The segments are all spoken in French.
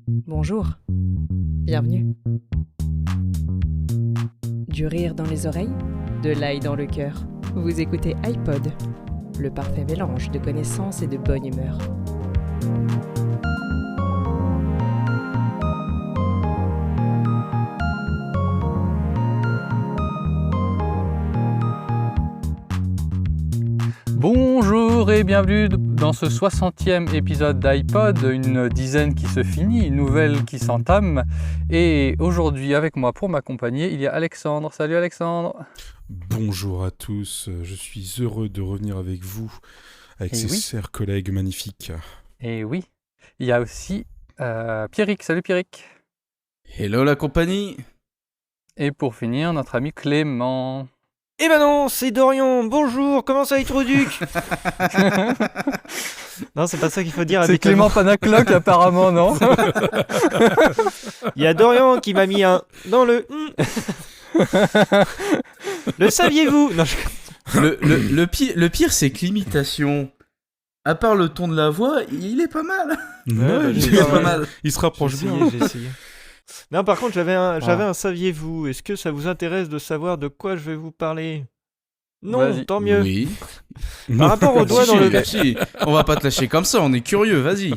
Bonjour, bienvenue. Du rire dans les oreilles, de l'ail dans le cœur. Vous écoutez iPod, le parfait mélange de connaissances et de bonne humeur. Bonjour et bienvenue dans ce 60e épisode d'iPod, une dizaine qui se finit, une nouvelle qui s'entame. Et aujourd'hui avec moi pour m'accompagner, il y a Alexandre. Salut Alexandre. Bonjour à tous, je suis heureux de revenir avec vous, avec ces chers collègues magnifiques. Et oui, il y a aussi Pierrick. Salut Pierrick. Hello la compagnie. Et pour finir, notre ami Clément. Eh ben non, c'est Dorian, bonjour, comment ça Duc. Non, c'est pas ça qu'il faut dire. C'est Clément Panacloc apparemment, non? Il y a Dorian qui m'a mis un dans le... Le saviez-vous? Non, le pire, c'est que l'imitation, à part le ton de la voix, il est pas mal. Ouais, il est pas mal. Il se rapproche bien. J'ai essayé. Non, par contre, j'avais un saviez-vous. Est-ce que ça vous intéresse de savoir de quoi je vais vous parler? Non, vas-y. Tant mieux. Oui. Par rapport au doigt dans le... Si, on va pas te lâcher comme ça, on est curieux, vas-y.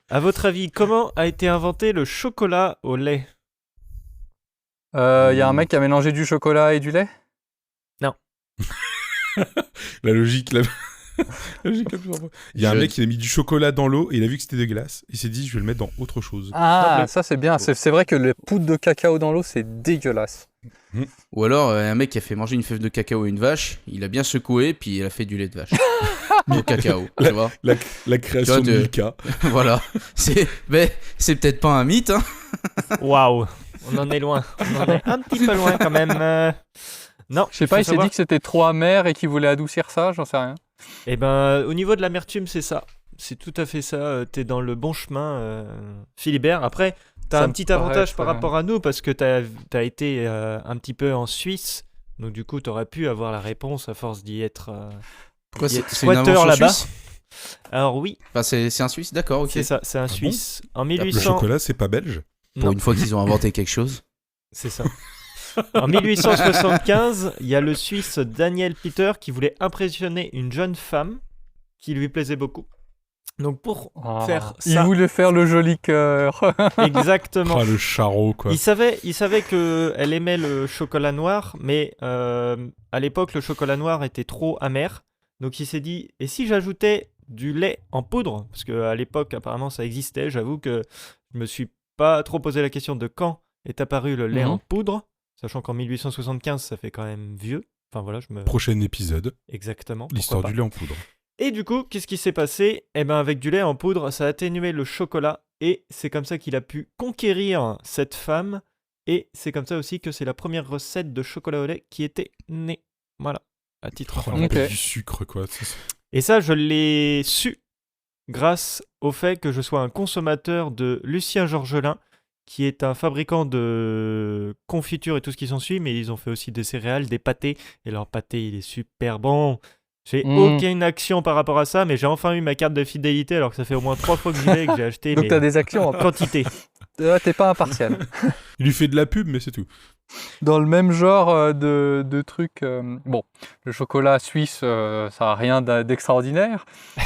À votre avis, comment a été inventé le chocolat au lait? Il y a un mec qui a mélangé du chocolat et du lait? Non. La logique, il y a un mec qui a mis du chocolat dans l'eau et il a vu que c'était dégueulasse. Il s'est dit, je vais le mettre dans autre chose. Ah, ça c'est bien. C'est vrai que le poudre de cacao dans l'eau, c'est dégueulasse. Ou alors, un mec qui a fait manger une fève de cacao à une vache, il a bien secoué, puis il a fait du lait de vache. Au cacao, tu vois. La création de Milka. Voilà. C'est peut-être pas un mythe, hein. Waouh, on en est loin. On en est un petit peu loin quand même. Non, Je sais pas, il s'est dit que c'était trop amer et qu'il voulait adoucir ça, j'en sais rien. Eh ben, au niveau de l'amertume, c'est ça. C'est tout à fait ça. T'es dans le bon chemin, Philibert. Après, t'as un petit avantage par rapport à nous parce que t'as été un petit peu en Suisse. Donc, du coup, t'aurais pu avoir la réponse à force d'y être. Pourquoi c'est une squatteur invention là-bas. suisse? Alors, oui. Enfin, c'est un Suisse, d'accord, ok. C'est ça, c'est un Suisse. En Le 1800. chocolat, c'est pas belge? Pour Non. une fois qu'ils ont inventé quelque chose. C'est ça. En 1875, il y a le Suisse Daniel Peter qui voulait impressionner une jeune femme qui lui plaisait beaucoup. Donc pour faire ça... Il voulait faire le joli cœur. Exactement. Ah, le charreau, quoi. Il savait qu'elle aimait le chocolat noir, mais à l'époque, le chocolat noir était trop amer. Donc il s'est dit, et si j'ajoutais du lait en poudre? Parce qu'à l'époque, apparemment, ça existait. J'avoue que je me suis pas trop posé la question de quand est apparu le lait en poudre. Sachant qu'en 1875, ça fait quand même vieux. Enfin voilà, Prochain épisode. Exactement. L'histoire du lait en poudre. Et du coup, qu'est-ce qui s'est passé? Eh ben, avec du lait en poudre, ça a atténué le chocolat. Et c'est comme ça qu'il a pu conquérir cette femme. Et c'est comme ça aussi que c'est la première recette de chocolat au lait qui était née. Voilà, à titre informatif. Du sucre, quoi. Et ça, je l'ai su grâce au fait que je sois un consommateur de Lucien Georgelin, qui est un fabricant de confitures et tout ce qui s'ensuit, mais ils ont fait aussi des céréales, des pâtés, et leur pâté, il est super bon. J'ai aucune action par rapport à ça, mais j'ai enfin eu ma carte de fidélité, alors que ça fait au moins 3 fois que j'y vais et que j'ai acheté. Donc t'as des actions en quantité. T'es pas impartial. Il lui fait de la pub, mais c'est tout. Dans le même genre de trucs... Bon, le chocolat suisse, ça n'a rien d'extraordinaire,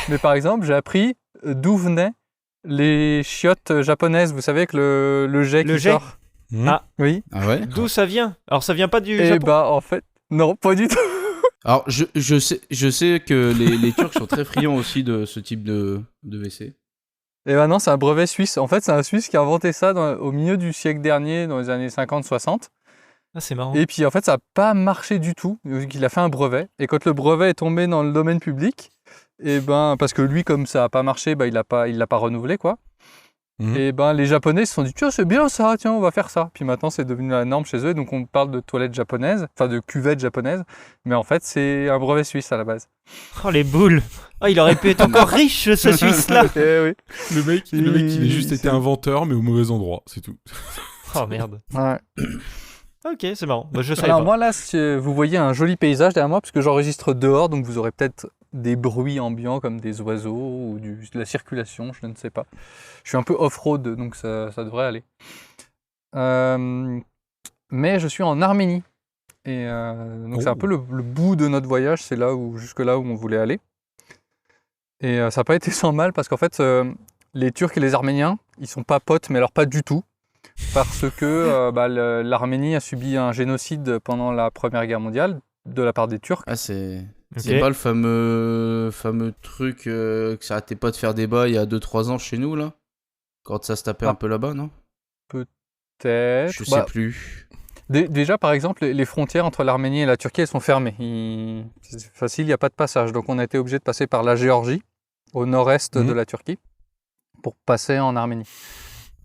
mais par exemple, j'ai appris d'où venaient les chiottes japonaises, vous savez, avec le jet qui sort. Ah oui. Ah ouais. D'où ça vient? Alors ça vient pas du Japon? Eh bah en fait, non, pas du tout. Alors je sais que les Turcs sont très friands aussi de ce type de WC. Eh ben non, c'est un brevet suisse. En fait, c'est un Suisse qui a inventé ça au milieu du siècle dernier, dans les années 50-60. Ah, c'est marrant. Et puis en fait, ça n'a pas marché du tout. Il a fait un brevet. Et quand le brevet est tombé dans le domaine public, et ben, parce que lui, comme ça n'a pas marché, il l'a pas renouvelé, quoi. Et ben, les Japonais se sont dit, tiens, c'est bien ça, tiens, on va faire ça. Puis maintenant, c'est devenu la norme chez eux. Donc on parle de toilettes japonaises, enfin de cuvettes japonaises. Mais en fait, c'est un brevet suisse à la base. Oh, les boules. Oh, il aurait pu être encore riche, ce Suisse-là. Eh oui. Le mec, il a juste été inventeur, mais au mauvais endroit, c'est tout. Oh, merde. Ouais. Ok, c'est marrant. Bah, je savais Alors pas. moi là, vous voyez un joli paysage derrière moi, parce que j'enregistre dehors, donc vous aurez peut-être des bruits ambiants comme des oiseaux ou de la circulation, je ne sais pas. Je suis un peu off-road, donc ça devrait aller. Mais je suis en Arménie. Et donc c'est un peu le bout de notre voyage, c'est jusque là où on voulait aller. Et ça n'a pas été sans mal parce qu'en fait, les Turcs et les Arméniens, ils sont pas potes, mais alors pas du tout. Parce que l'Arménie a subi un génocide pendant la Première Guerre mondiale de la part des Turcs. Ah, c'est Ok. pas le fameux truc que ça arrêtait pas de faire débat il y a 2-3 ans chez nous, là? Quand ça se tapait un peu là-bas, non? Peut-être. Je sais plus. Déjà, par exemple, les frontières entre l'Arménie et la Turquie, elles sont fermées. C'est facile, il n'y a pas de passage. Donc on a été obligé de passer par la Géorgie, au nord-est de la Turquie, pour passer en Arménie.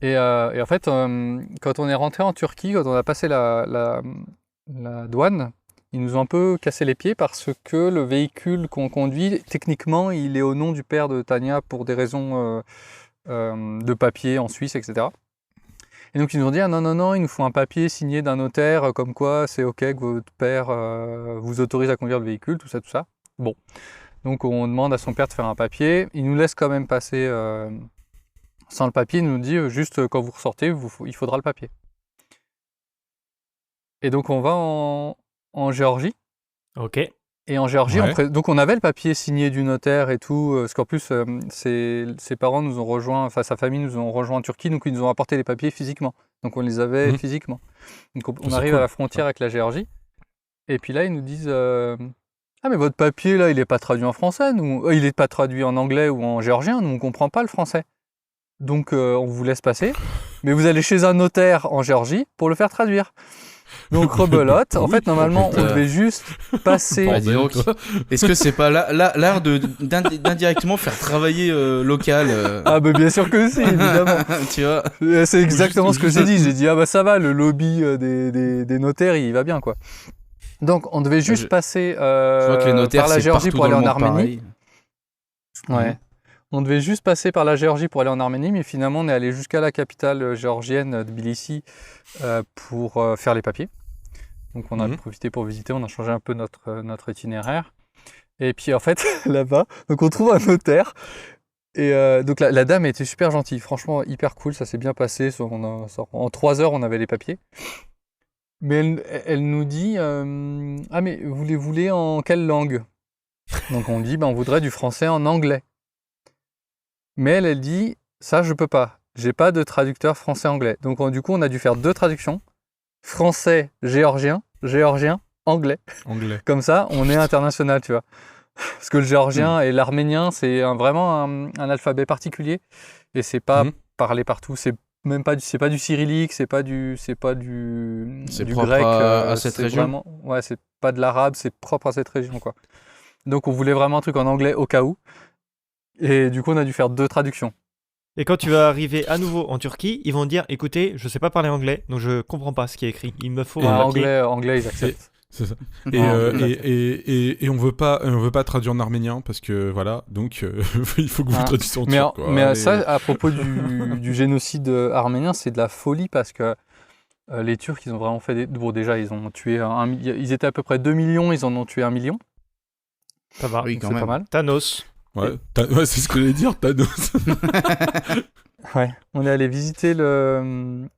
Et en fait, quand on est rentré en Turquie, quand on a passé la douane, ils nous ont un peu cassé les pieds parce que le véhicule qu'on conduit, techniquement, il est au nom du père de Tania pour des raisons de papier en Suisse, etc. Et donc ils nous ont dit ah non, il nous faut un papier signé d'un notaire comme quoi c'est ok que votre père vous autorise à conduire le véhicule, tout ça. Bon, donc on demande à son père de faire un papier, il nous laisse quand même passer sans le papier, il nous dit juste quand vous ressortez, il faudra le papier. Et donc on va en Géorgie. Ok. Et en Géorgie, Ouais. donc on avait le papier signé du notaire et tout, parce qu'en plus, ses parents nous ont rejoints, enfin sa famille nous ont rejoints en Turquie, donc ils nous ont apporté les papiers physiquement. Donc on les avait physiquement. Donc on C'est arrive cool, à la frontière avec la Géorgie, et puis là ils nous disent ah mais votre papier là, il n'est pas traduit en français, il n'est pas traduit en anglais ou en géorgien, nous on ne comprend pas le français. Donc on vous laisse passer, mais vous allez chez un notaire en Géorgie pour le faire traduire. Donc rebelote, en Oui, fait normalement putain. on devait juste passer... Ah, dis donc. Est-ce que c'est pas l'art d'indirectement faire travailler local Ah bah bien sûr que si, évidemment. Tu vois? C'est exactement ce que j'ai dit. J'ai dit, ah bah ça va, le lobby des notaires, il va bien, quoi. Donc, on devait juste passer Je vois que les notaires, par la c'est Géorgie partout pour aller dans en le monde Arménie. pareil. Ouais. On devait juste passer par la Géorgie pour aller en Arménie, mais finalement, on est allé jusqu'à la capitale géorgienne, Tbilissi, pour faire les papiers. Donc, on a profité pour visiter, on a changé un peu notre itinéraire. Et puis, en fait, là-bas, donc on trouve un notaire. Et donc la dame était super gentille, franchement hyper cool, ça s'est bien passé. En 3 heures, on avait les papiers. Mais elle nous dit ah mais vous les voulez en quelle langue? Donc on dit on voudrait du français en anglais. Mais elle dit ça je peux pas, j'ai pas de traducteur français-anglais. Donc du coup on a dû faire 2 traductions, français, géorgien, anglais. Comme ça on est international, tu vois. Parce que le géorgien et l'arménien, c'est vraiment un alphabet particulier et c'est pas parlé partout. C'est même pas c'est pas du cyrillique, c'est pas du propre grec. à cette c'est région. ouais, c'est pas de l'arabe, c'est propre à cette région, quoi. Donc on voulait vraiment un truc en anglais au cas où. Et du coup, on a dû faire 2 traductions. Et quand tu vas arriver à nouveau en Turquie, ils vont te dire écoutez, je sais pas parler anglais, donc je comprends pas ce qui est écrit. Il me faut un papier. Anglais, ils acceptent. C'est ça. Non, Et on veut pas traduire en arménien parce que voilà, donc il faut que vous traduisiez en turc. Quoi. Mais ça, à propos du génocide arménien, c'est de la folie parce que les Turcs, ils ont vraiment fait Bon, déjà, ils ont tué ils étaient à peu près 2 millions, ils en ont tué 1 million. Ça va. Oui, quand C'est même. pas mal. Thanos. Ouais, c'est ce que j'allais dire, Thanos. Ouais. On est allé visiter le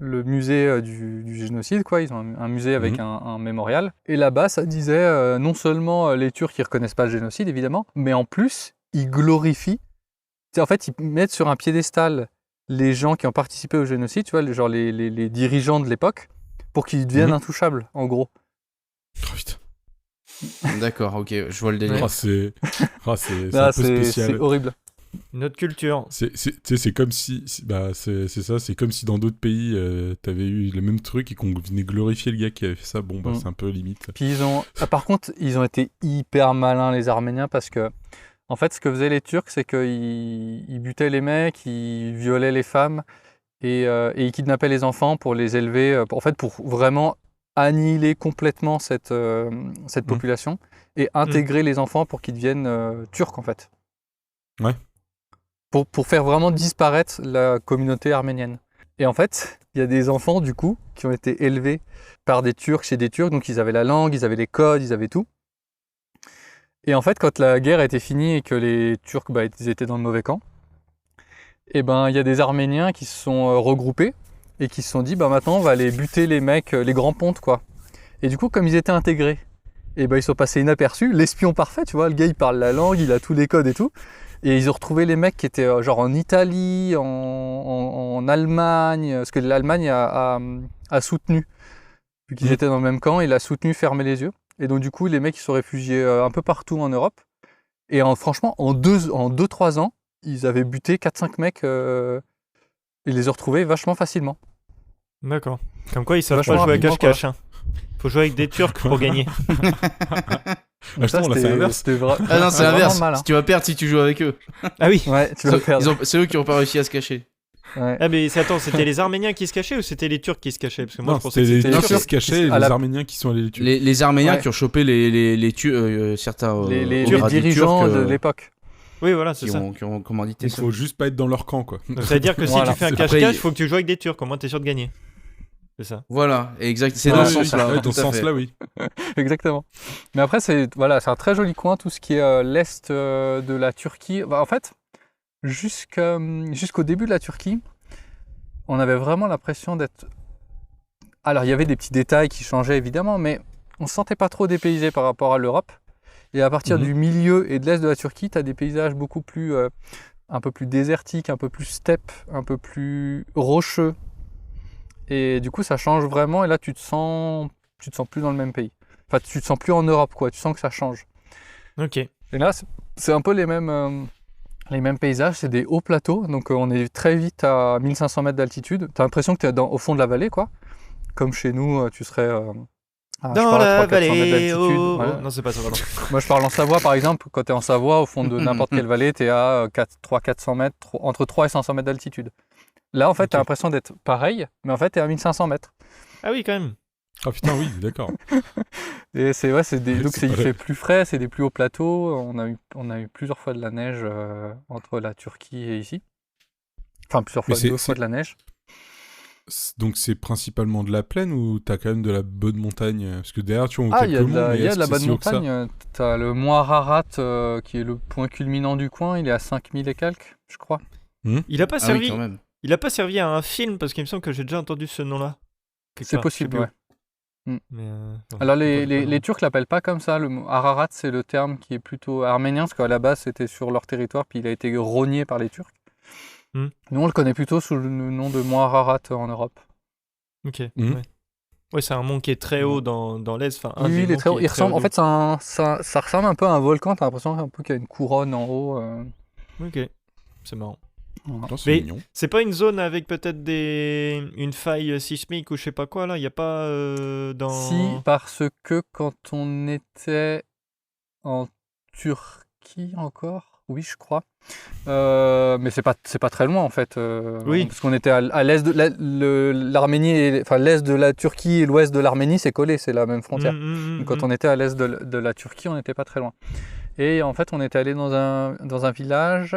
musée du génocide, quoi. Ils ont un musée avec un mémorial. Et là-bas, ça disait non seulement les Turcs, ils reconnaissent pas le génocide, évidemment, mais en plus, ils glorifient. En fait, ils mettent sur un piédestal les gens qui ont participé au génocide, tu vois, genre les dirigeants de l'époque, pour qu'ils deviennent intouchables, en gros. Oh, putain. D'accord, ok, je vois le délire. C'est un peu spécial. C'est horrible. Une autre culture. C'est comme si c'est comme si dans d'autres pays t'avais eu le même truc et qu'on venait glorifier le gars qui avait fait ça. Bon c'est un peu limite. Puis par contre, ils ont été hyper malins, les Arméniens, parce que en fait, ce que faisaient les Turcs, c'est qu'ils butaient les mecs, ils violaient les femmes et ils kidnappaient les enfants pour les élever, pour vraiment annihiler complètement cette population et intégrer les enfants pour qu'ils deviennent turcs, en fait. Ouais. Pour faire vraiment disparaître la communauté arménienne. Et en fait, il y a des enfants, du coup, qui ont été élevés par des Turcs chez des Turcs, donc ils avaient la langue, ils avaient les codes, ils avaient tout. Et en fait, quand la guerre était finie et que les Turcs, ils étaient dans le mauvais camp, et ben il y a des Arméniens qui se sont regroupés et qui se sont dit, maintenant on va aller buter les mecs, les grands pontes, quoi. Et du coup, comme ils étaient intégrés, et ils sont passés inaperçus. L'espion parfait, tu vois, le gars il parle la langue, il a tous les codes et tout. Et ils ont retrouvé les mecs qui étaient genre en Italie, en Allemagne, parce que l'Allemagne a soutenu, vu qu'ils étaient dans le même camp, il a soutenu fermer les yeux. Et donc du coup, les mecs ils sont réfugiés un peu partout en Europe. Et franchement, en 2-3 ans, ils avaient buté 4-5 mecs, ils les ont retrouvés vachement facilement. D'accord. Comme quoi, ils savent Vachement pas jouer à rapidement, cache-cache. Hein. Faut jouer avec des Turcs pour gagner. Donc ça, là, c'est l'inverse. Ah non, c'est l'inverse. malin. Tu vas perdre si tu joues avec eux. Ah oui. Ouais, tu vas perdre. C'est eux qui n'ont pas réussi à se cacher. Ouais. Ah mais attends, c'était les Arméniens qui se cachaient ou c'était les Turcs qui se cachaient? Parce que moi, Non, je pensais c'était que les c'était Turcs qui se cachaient et à les la- Arméniens qui sont allés les tuer. Les Arméniens Ouais. qui ont chopé certains Les gradés dirigeants turcs, de l'époque. Oui, voilà, c'est qui ça. ont commandité Il ça. faut juste pas être dans leur camp, quoi. Donc ça veut dire que Voilà. si tu fais un Après, cache-cache, il- faut que tu joues avec des Turcs, au moins t'es sûr de gagner. C'est ça. Voilà, exact. C'est Ouais, dans ce oui, sens-là. Ouais, tout dans ce à fait. sens-là, oui. Exactement. Mais après, c'est un très joli coin, tout ce qui est l'est de la Turquie. En fait, jusqu'au début de la Turquie, on avait vraiment l'impression d'être... Alors, il y avait des petits détails qui changeaient, évidemment, mais on ne se sentait pas trop dépaysé par rapport à l'Europe. Et à partir du milieu et de l'est de la Turquie, tu as des paysages beaucoup plus... un peu plus désertiques, un peu plus steppe, un peu plus rocheux. Et du coup, ça change vraiment. Et là, tu te sens plus dans le même pays. Enfin, tu te sens plus en Europe, quoi. Tu sens que ça change. Ok. Et là, c'est un peu les mêmes paysages. C'est des hauts plateaux. Donc, on est très vite à 1500 mètres d'altitude. Tu as l'impression que tu es au fond de la vallée, quoi. Comme chez nous, tu serais à je sais Dans pas, la 300-400 mètres vallée. d'altitude. Oh, Ouais. oh. Non, c'est pas ça, pardon. Moi, je parle en Savoie, par exemple. Quand tu es en Savoie, au fond de n'importe quelle vallée, tu es à 300-400 mètres, entre 3 et 500 mètres d'altitude. Là, en fait, tu as l'impression d'être pareil, mais en fait, tu es à 1500 mètres. Ah oui, quand même. Ah putain, oui, d'accord. Et c'est Ouais, donc c'est il pareil. fait plus frais, c'est des plus hauts plateaux. On a eu plusieurs fois de la neige entre la Turquie et ici. Enfin, plusieurs fois, Mais 2 fois de la neige. Donc c'est principalement de la plaine ou t'as quand même de la bonne montagne? Parce que derrière, tu vois, on voit Ah, il y a quelques de monts, la, mais il y a est-ce de la que bonne c'est si haut que ça? montagne. Tu as le mont Ararat, qui est le point culminant du coin. Il est à 5000 et quelques, je crois. Il a pas Ah oui, servi. quand même. Il a pas servi à un film parce qu'il me semble que j'ai déjà entendu ce nom-là. Quelque C'est part, possible, je sais ouais. plus où. Mais non, Alors, c'est pas les Turcs l'appellent pas comme ça. Le mot Ararat, c'est le terme qui est plutôt arménien, parce qu'à la base, c'était sur leur territoire, puis il a été rogné par les Turcs. Hmm. Nous, on le connaît plutôt sous le nom de mont Ararat en Europe. Ok. Mhm. Ouais. Ouais, c'est un mont qui est très haut dans l'est. Enfin, un Oui, des il est monts très qui haut. Il ressemble, haut en fait, ça ressemble un peu à un volcan. T'as l'impression un peu qu'il y a une couronne en haut. Ok. C'est marrant. Voilà. Putain, c'est Mais- mignon. C'est pas une zone avec peut-être une faille sismique ou je sais pas quoi là. Il y a pas dans. Si, parce que quand on était en Turquie encore, oui, je crois. Mais c'est pas très loin en fait. Oui. Parce qu'on était à l'est de l'Arménie, enfin l'est de la Turquie et l'ouest de l'Arménie, c'est collé, c'est la même frontière. Donc, quand on était à l'est de la Turquie, on n'était pas très loin. Et en fait, on était allé dans un village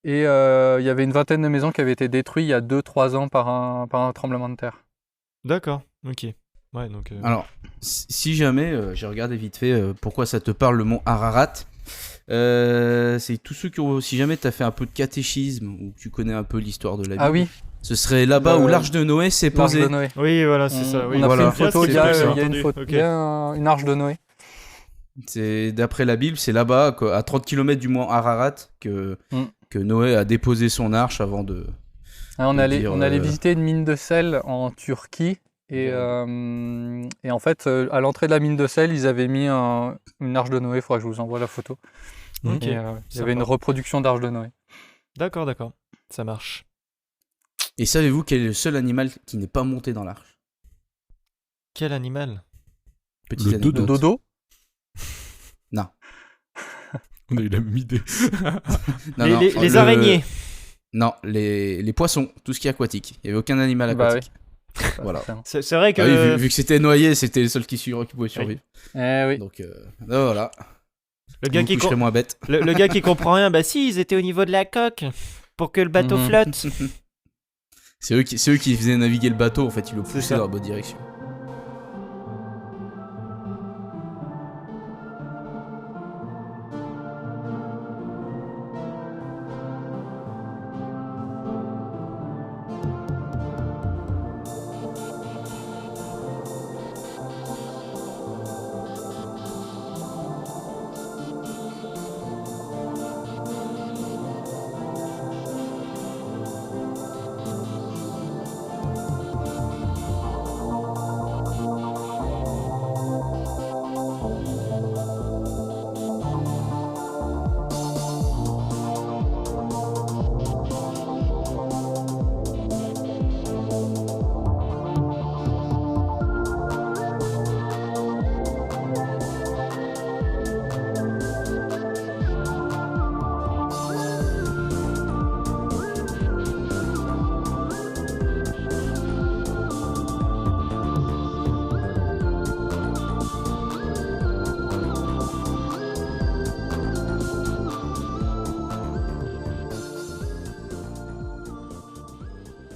et il y avait une vingtaine de maisons qui avaient été détruites il y a 2-3 ans par un tremblement de terre. D'accord. Ok. Ouais donc. Alors, si jamais, j'ai regardé vite fait pourquoi ça te parle le mont Ararat. C'est tous ceux qui ont, si jamais tu as fait un peu de catéchisme ou que tu connais un peu l'histoire de la Bible, Ah oui, ce serait là-bas où l'arche de Noé s'est l'arche posée. de Noé. Oui, voilà, c'est ça. Oui. On a Voilà. pris une photo, il y a une photo. il y a une arche de Noé. C'est d'après la Bible, c'est là-bas, quoi, à 30 km du mont Ararat, que Noé a déposé son arche avant de. On allait dire, visiter une mine de sel en Turquie et en fait à l'entrée de la mine de sel ils avaient mis une arche de Noé. Il faudra que je vous envoie la photo. Ok. Et, il y Sympa. avait une reproduction d'arche de Noé. D'accord. Ça marche. Et savez-vous quel est le seul animal qui n'est pas monté dans l'arche? Quel animal? Petite Le anecdote. Le dodo. Non. On a eu la même idée. Non, les non, les araignées. Non, les poissons, tout ce qui est aquatique. Il n'y avait aucun animal Bah aquatique. Voilà. forcément. C'est vrai que. Ah oui, vu que c'était noyé, c'était le seul qui pouvait survivre. Eh oui. Donc voilà. Le gars Vous qui coucherez moins bête. le gars qui comprend rien, bah si, ils étaient au niveau de la coque pour que le bateau Mhm. flotte. C'est eux qui faisaient naviguer le bateau, en fait, ils le C'est poussaient ça. dans la bonne direction.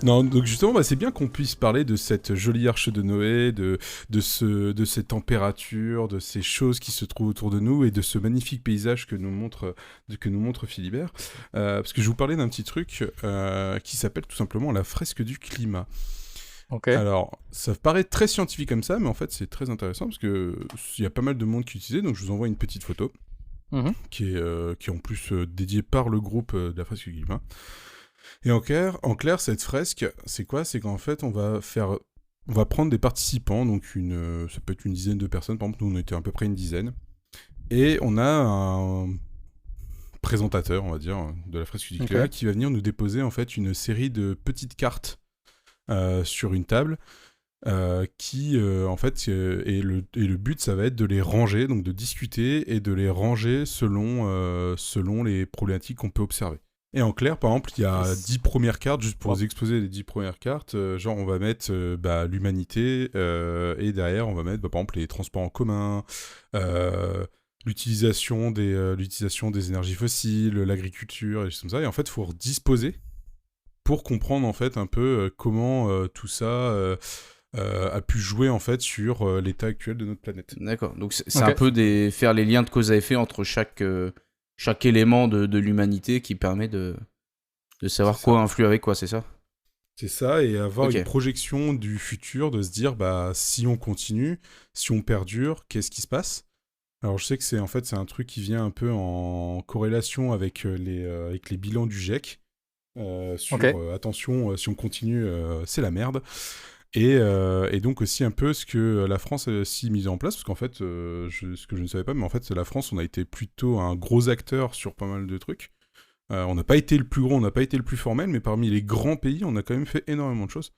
Non, donc justement, c'est bien qu'on puisse parler de cette jolie arche de Noé, de ces températures, de ces choses qui se trouvent autour de nous et de ce magnifique paysage que nous montre Philibert. Parce que je vous parlais d'un petit truc qui s'appelle tout simplement la fresque du climat. Okay. Alors, ça paraît très scientifique comme ça, mais en fait, c'est très intéressant parce qu'il y a pas mal de monde qui l'utilisait, donc je vous envoie une petite photo qui est en plus dédiée par le groupe de la fresque du climat. Et en clair, cette fresque, c'est quoi ? C'est qu'en fait, on va prendre des participants, donc ça peut être une dizaine de personnes, par exemple, nous on était à peu près une dizaine, et on a un présentateur, on va dire, de la fresque du climat qui va venir nous déposer en fait une série de petites cartes sur une table, qui en fait et le but ça va être de les ranger, donc de discuter et de les ranger selon les problématiques qu'on peut observer. Et en clair, par exemple, il y a 10 premières cartes, juste pour vous exposer les 10 premières cartes, genre on va mettre l'humanité, et derrière on va mettre par exemple les transports en commun, l'utilisation des énergies fossiles, l'agriculture et des choses comme ça. Et en fait, il faut redisposer pour comprendre en fait un peu comment tout ça a pu jouer en fait sur l'état actuel de notre planète. D'accord, donc c'est un peu faire les liens de cause à effet entre chaque élément de l'humanité qui permet de savoir quoi influe avec quoi, c'est ça ? C'est ça, et avoir une projection du futur, de se dire, si on continue, si on perdure, qu'est-ce qui se passe ? Alors je sais que c'est un truc qui vient un peu en corrélation avec les bilans du GIEC, attention, si on continue, c'est la merde. Et donc aussi un peu ce que la France a aussi mis en place, parce qu'en fait, ce que je ne savais pas, mais en fait, la France, on a été plutôt un gros acteur sur pas mal de trucs. On n'a pas été le plus gros, on n'a pas été le plus formel, mais parmi les grands pays, on a quand même fait énormément de choses.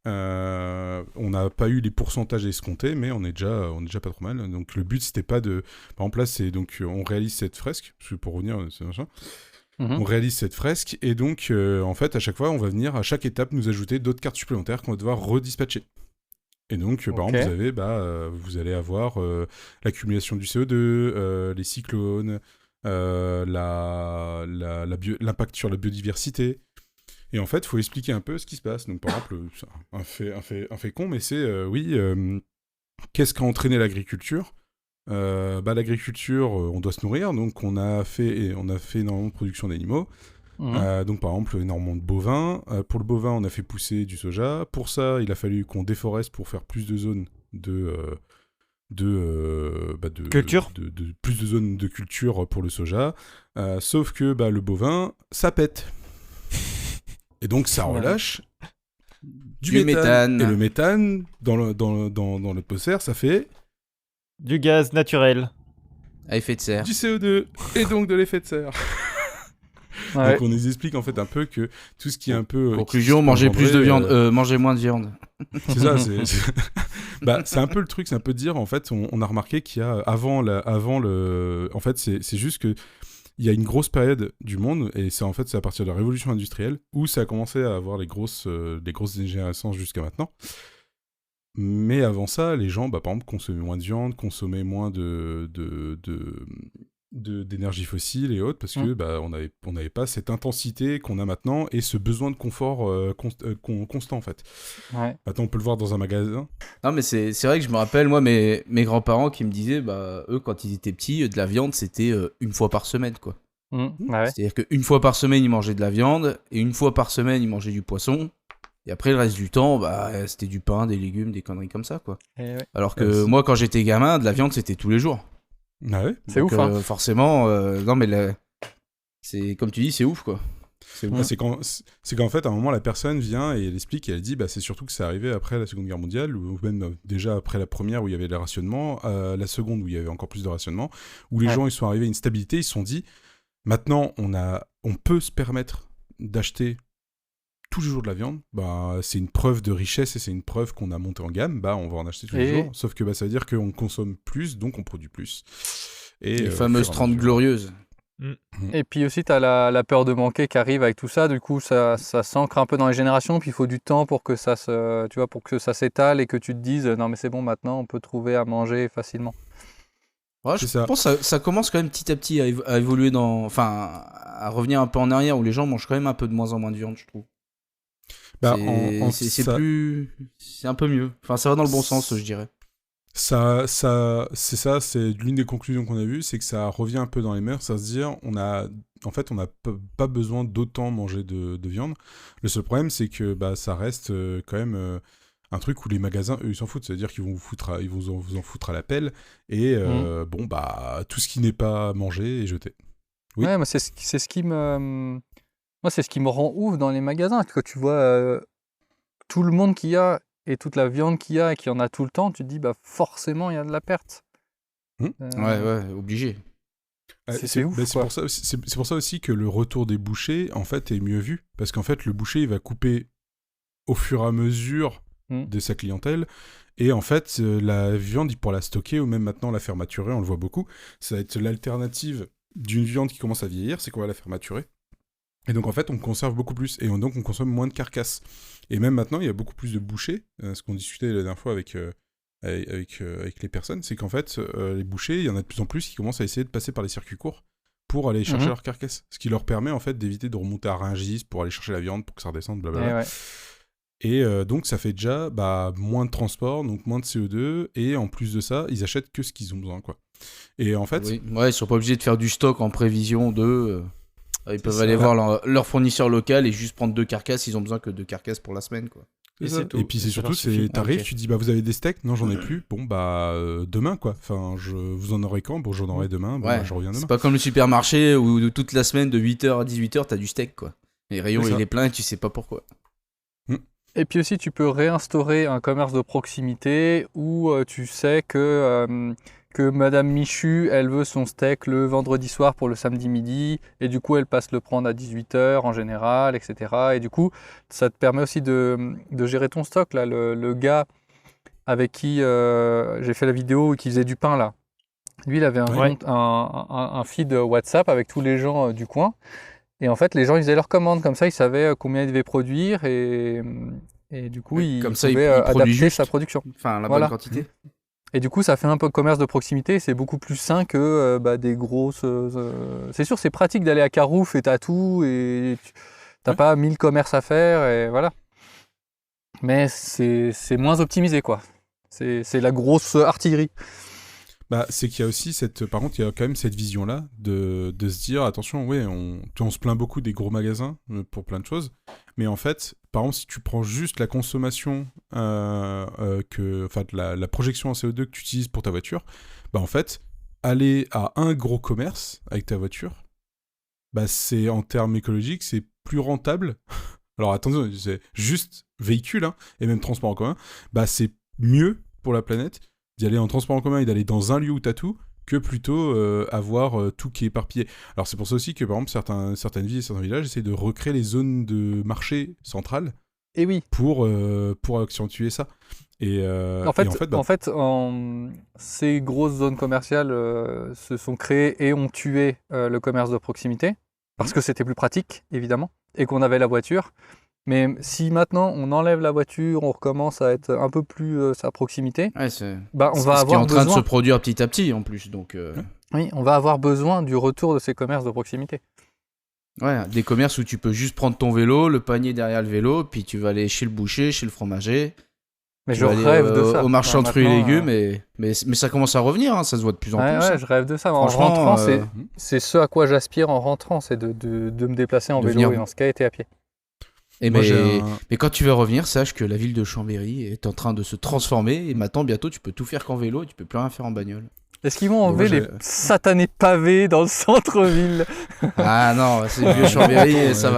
On n'a pas eu les pourcentages escomptés, mais on est déjà pas trop mal. Donc le but, c'était pas de... Par exemple, là, c'est donc on réalise cette fresque, parce que pour revenir, c'est machin. On réalise cette fresque, et donc, en fait, à chaque fois, on va venir, à chaque étape, nous ajouter d'autres cartes supplémentaires qu'on va devoir redispatcher. Et donc, par exemple, vous allez avoir l'accumulation du CO2, les cyclones, l'impact sur la biodiversité. Et en fait, il faut expliquer un peu ce qui se passe. Donc, par exemple, un fait con, mais c'est, qu'est-ce qu'a entraîné l'agriculture ? L'agriculture, on doit se nourrir, donc on a fait énormément de production d'animaux. Donc par exemple énormément de bovins. Pour le bovin, on a fait pousser du soja. Pour ça, il a fallu qu'on déforeste pour faire plus de zones culture. Plus de zones de culture pour le soja. Sauf que le bovin, ça pète. Et donc ça relâche du méthane. Et le méthane, dans l'atmosphère, ça fait... Du gaz naturel. À effet de serre. Du CO2 et donc de l'effet de serre. Donc on nous explique en fait un peu que tout ce qui est un peu... Conclusion, mangez plus de viande, mangez moins de viande. C'est ça, c'est un peu le truc, c'est un peu de dire, en fait, on a remarqué qu'il y a en fait, c'est juste que il y a une grosse période du monde, et c'est à partir de la révolution industrielle, où ça a commencé à avoir les grosses dégénérescences jusqu'à maintenant. Mais avant ça, les gens, par exemple, consommaient moins de viande, consommaient moins d'énergie fossile et autres, parce que on n'avait pas cette intensité qu'on a maintenant et ce besoin de confort constant, en fait. Ouais. Maintenant, on peut le voir dans un magasin. Non, mais c'est vrai que je me rappelle, moi, mes grands-parents qui me disaient, eux, quand ils étaient petits, de la viande, c'était une fois par semaine, quoi. C'est-à-dire qu'une fois par semaine, ils mangeaient de la viande, et une fois par semaine, ils mangeaient du poisson. Et après, le reste du temps, c'était du pain, des légumes, des conneries comme ça, quoi. Alors que moi, quand j'étais gamin, de la viande, c'était tous les jours. Ah ouais. C'est ouf, hein. Forcément, non, mais c'est comme tu dis, c'est ouf, quoi. C'est qu'en fait, à un moment, la personne vient et elle explique, et elle dit, c'est surtout que c'est arrivé après la Seconde Guerre mondiale, ou même déjà après la première où il y avait les rationnements, la seconde où il y avait encore plus de rationnements, où les gens ils sont arrivés à une stabilité, ils se sont dit, maintenant, on peut se permettre d'acheter tous les jours de la viande, c'est une preuve de richesse et c'est une preuve qu'on a monté en gamme, on va en acheter tous les jours, sauf que ça veut dire qu'on consomme plus, donc on produit plus. Et les fameuses 30 glorieuses. Et puis aussi, tu as la peur de manquer qui arrive avec tout ça, du coup ça s'ancre un peu dans les générations, puis il faut du temps pour que ça pour que ça s'étale et que tu te dises non mais c'est bon, maintenant on peut trouver à manger facilement. Ouais, je pense que ça commence quand même petit à petit à évoluer à revenir un peu en arrière, où les gens mangent quand même un peu de moins en moins de viande, je trouve. C'est un peu mieux. Enfin, ça va dans le bon sens, je dirais. C'est l'une des conclusions qu'on a vues, c'est que ça revient un peu dans les mœurs, ça se dire, on n'a pas besoin d'autant manger de viande. Le seul problème, c'est que ça reste quand même un truc où les magasins, eux, ils s'en foutent, c'est-à-dire qu'ils vont vous en foutre à la pelle, et tout ce qui n'est pas mangé est jeté. Oui. Ouais, moi, c'est ce qui me rend ouf dans les magasins, quand tu vois tout le monde qu'il y a, et toute la viande qu'il y a et qu'il y en a tout le temps, tu te dis forcément il y a de la perte. Ouais, obligé. C'est ouf. C'est pour ça aussi que le retour des bouchers en fait est mieux vu, parce qu'en fait le boucher il va couper au fur et à mesure de sa clientèle, et en fait la viande il pourra la stocker ou même maintenant la faire maturer, on le voit beaucoup. Ça va être l'alternative d'une viande qui commence à vieillir, c'est qu'on va la faire maturer. Et donc en fait on conserve beaucoup plus, et donc on consomme moins de carcasses. Et même maintenant il y a beaucoup plus de bouchers, ce qu'on discutait la dernière fois avec les personnes, c'est qu'en fait les bouchers, il y en a de plus en plus qui commencent à essayer de passer par les circuits courts pour aller chercher leurs carcasses. Ce qui leur permet en fait d'éviter de remonter à Rungis pour aller chercher la viande, pour que ça redescende, blablabla. Et donc ça fait déjà moins de transport, donc moins de CO2, et en plus de ça, ils achètent que ce qu'ils ont besoin, quoi. Et en fait... Oui. Ouais, ils sont pas obligés de faire du stock en prévision de... Ils peuvent aller voir leur fournisseur local et juste prendre 2 carcasses, ils ont besoin que 2 carcasses pour la semaine, quoi. Et puis c'est surtout, t'arrives, tu dis vous avez des steaks, non j'en ai plus, bon demain quoi, enfin vous en aurez quand, bon j'en aurai demain, je reviens demain. C'est pas comme le supermarché où toute la semaine de 8h à 18h t'as du steak quoi. Les rayons il est plein et tu sais pas pourquoi. Et puis aussi tu peux réinstaurer un commerce de proximité où tu sais que Madame Michu, elle veut son steak le vendredi soir pour le samedi midi, et du coup elle passe le prendre à 18h en général, etc. Et du coup, ça te permet aussi de gérer ton stock. Là, le gars avec qui j'ai fait la vidéo qui faisait du pain, là, lui il avait un feed WhatsApp avec tous les gens du coin, et en fait les gens ils faisaient leurs commandes, comme ça ils savaient combien ils devaient produire, et du coup ils pouvaient adapter sa production. Enfin la bonne quantité. Et du coup, ça fait un peu de commerce de proximité, c'est beaucoup plus sain que des grosses... C'est sûr, c'est pratique d'aller à Carouf et t'as tout, et t'as pas 1000 commerces à faire, et voilà. Mais c'est moins optimisé, quoi. C'est la grosse artillerie. C'est qu'il y a aussi par contre, il y a quand même cette vision-là de se dire, attention, on se plaint beaucoup des gros magasins pour plein de choses, mais en fait, par exemple, si tu prends juste la consommation, la projection en CO2 que tu utilises pour ta voiture, en fait, aller à un gros commerce avec ta voiture, c'est en termes écologiques, c'est plus rentable. Alors attention, c'est juste véhicule, et même transport en commun, c'est mieux pour la planète d'y aller en transport en commun et d'aller dans un lieu où t'as tout, que plutôt avoir tout qui est éparpillé. Alors c'est pour ça aussi que par exemple certaines villes et certains villages essaient de recréer les zones de marché centrales, et oui, pour accentuer ça. Et en fait, ces grosses zones commerciales se sont créées et ont tué le commerce de proximité, parce que c'était plus pratique, évidemment, et qu'on avait la voiture. Mais si maintenant on enlève la voiture, on recommence à être un peu plus à proximité, on va avoir besoin... qui est en train de se produire petit à petit en plus. Donc, oui, on va avoir besoin du retour de ces commerces de proximité. Ouais, des commerces où tu peux juste prendre ton vélo, le panier derrière le vélo, puis tu vas aller chez le boucher, chez le fromager. Mais je rêve de ça. Au marchand de fruits et légumes, mais ça commence à revenir, ça se voit de plus en plus. Ouais, je rêve de ça. En rentrant, c'est ce à quoi j'aspire en rentrant, c'est de me déplacer en vélo et en skate et à pied. Mais quand tu vas revenir, sache que la ville de Chambéry est en train de se transformer, et maintenant bientôt tu peux tout faire qu'en vélo et tu peux plus rien faire en bagnole. Est-ce qu'ils vont enlever les satanés pavés dans le centre-ville? Ah non, c'est vieux Chambéry, ça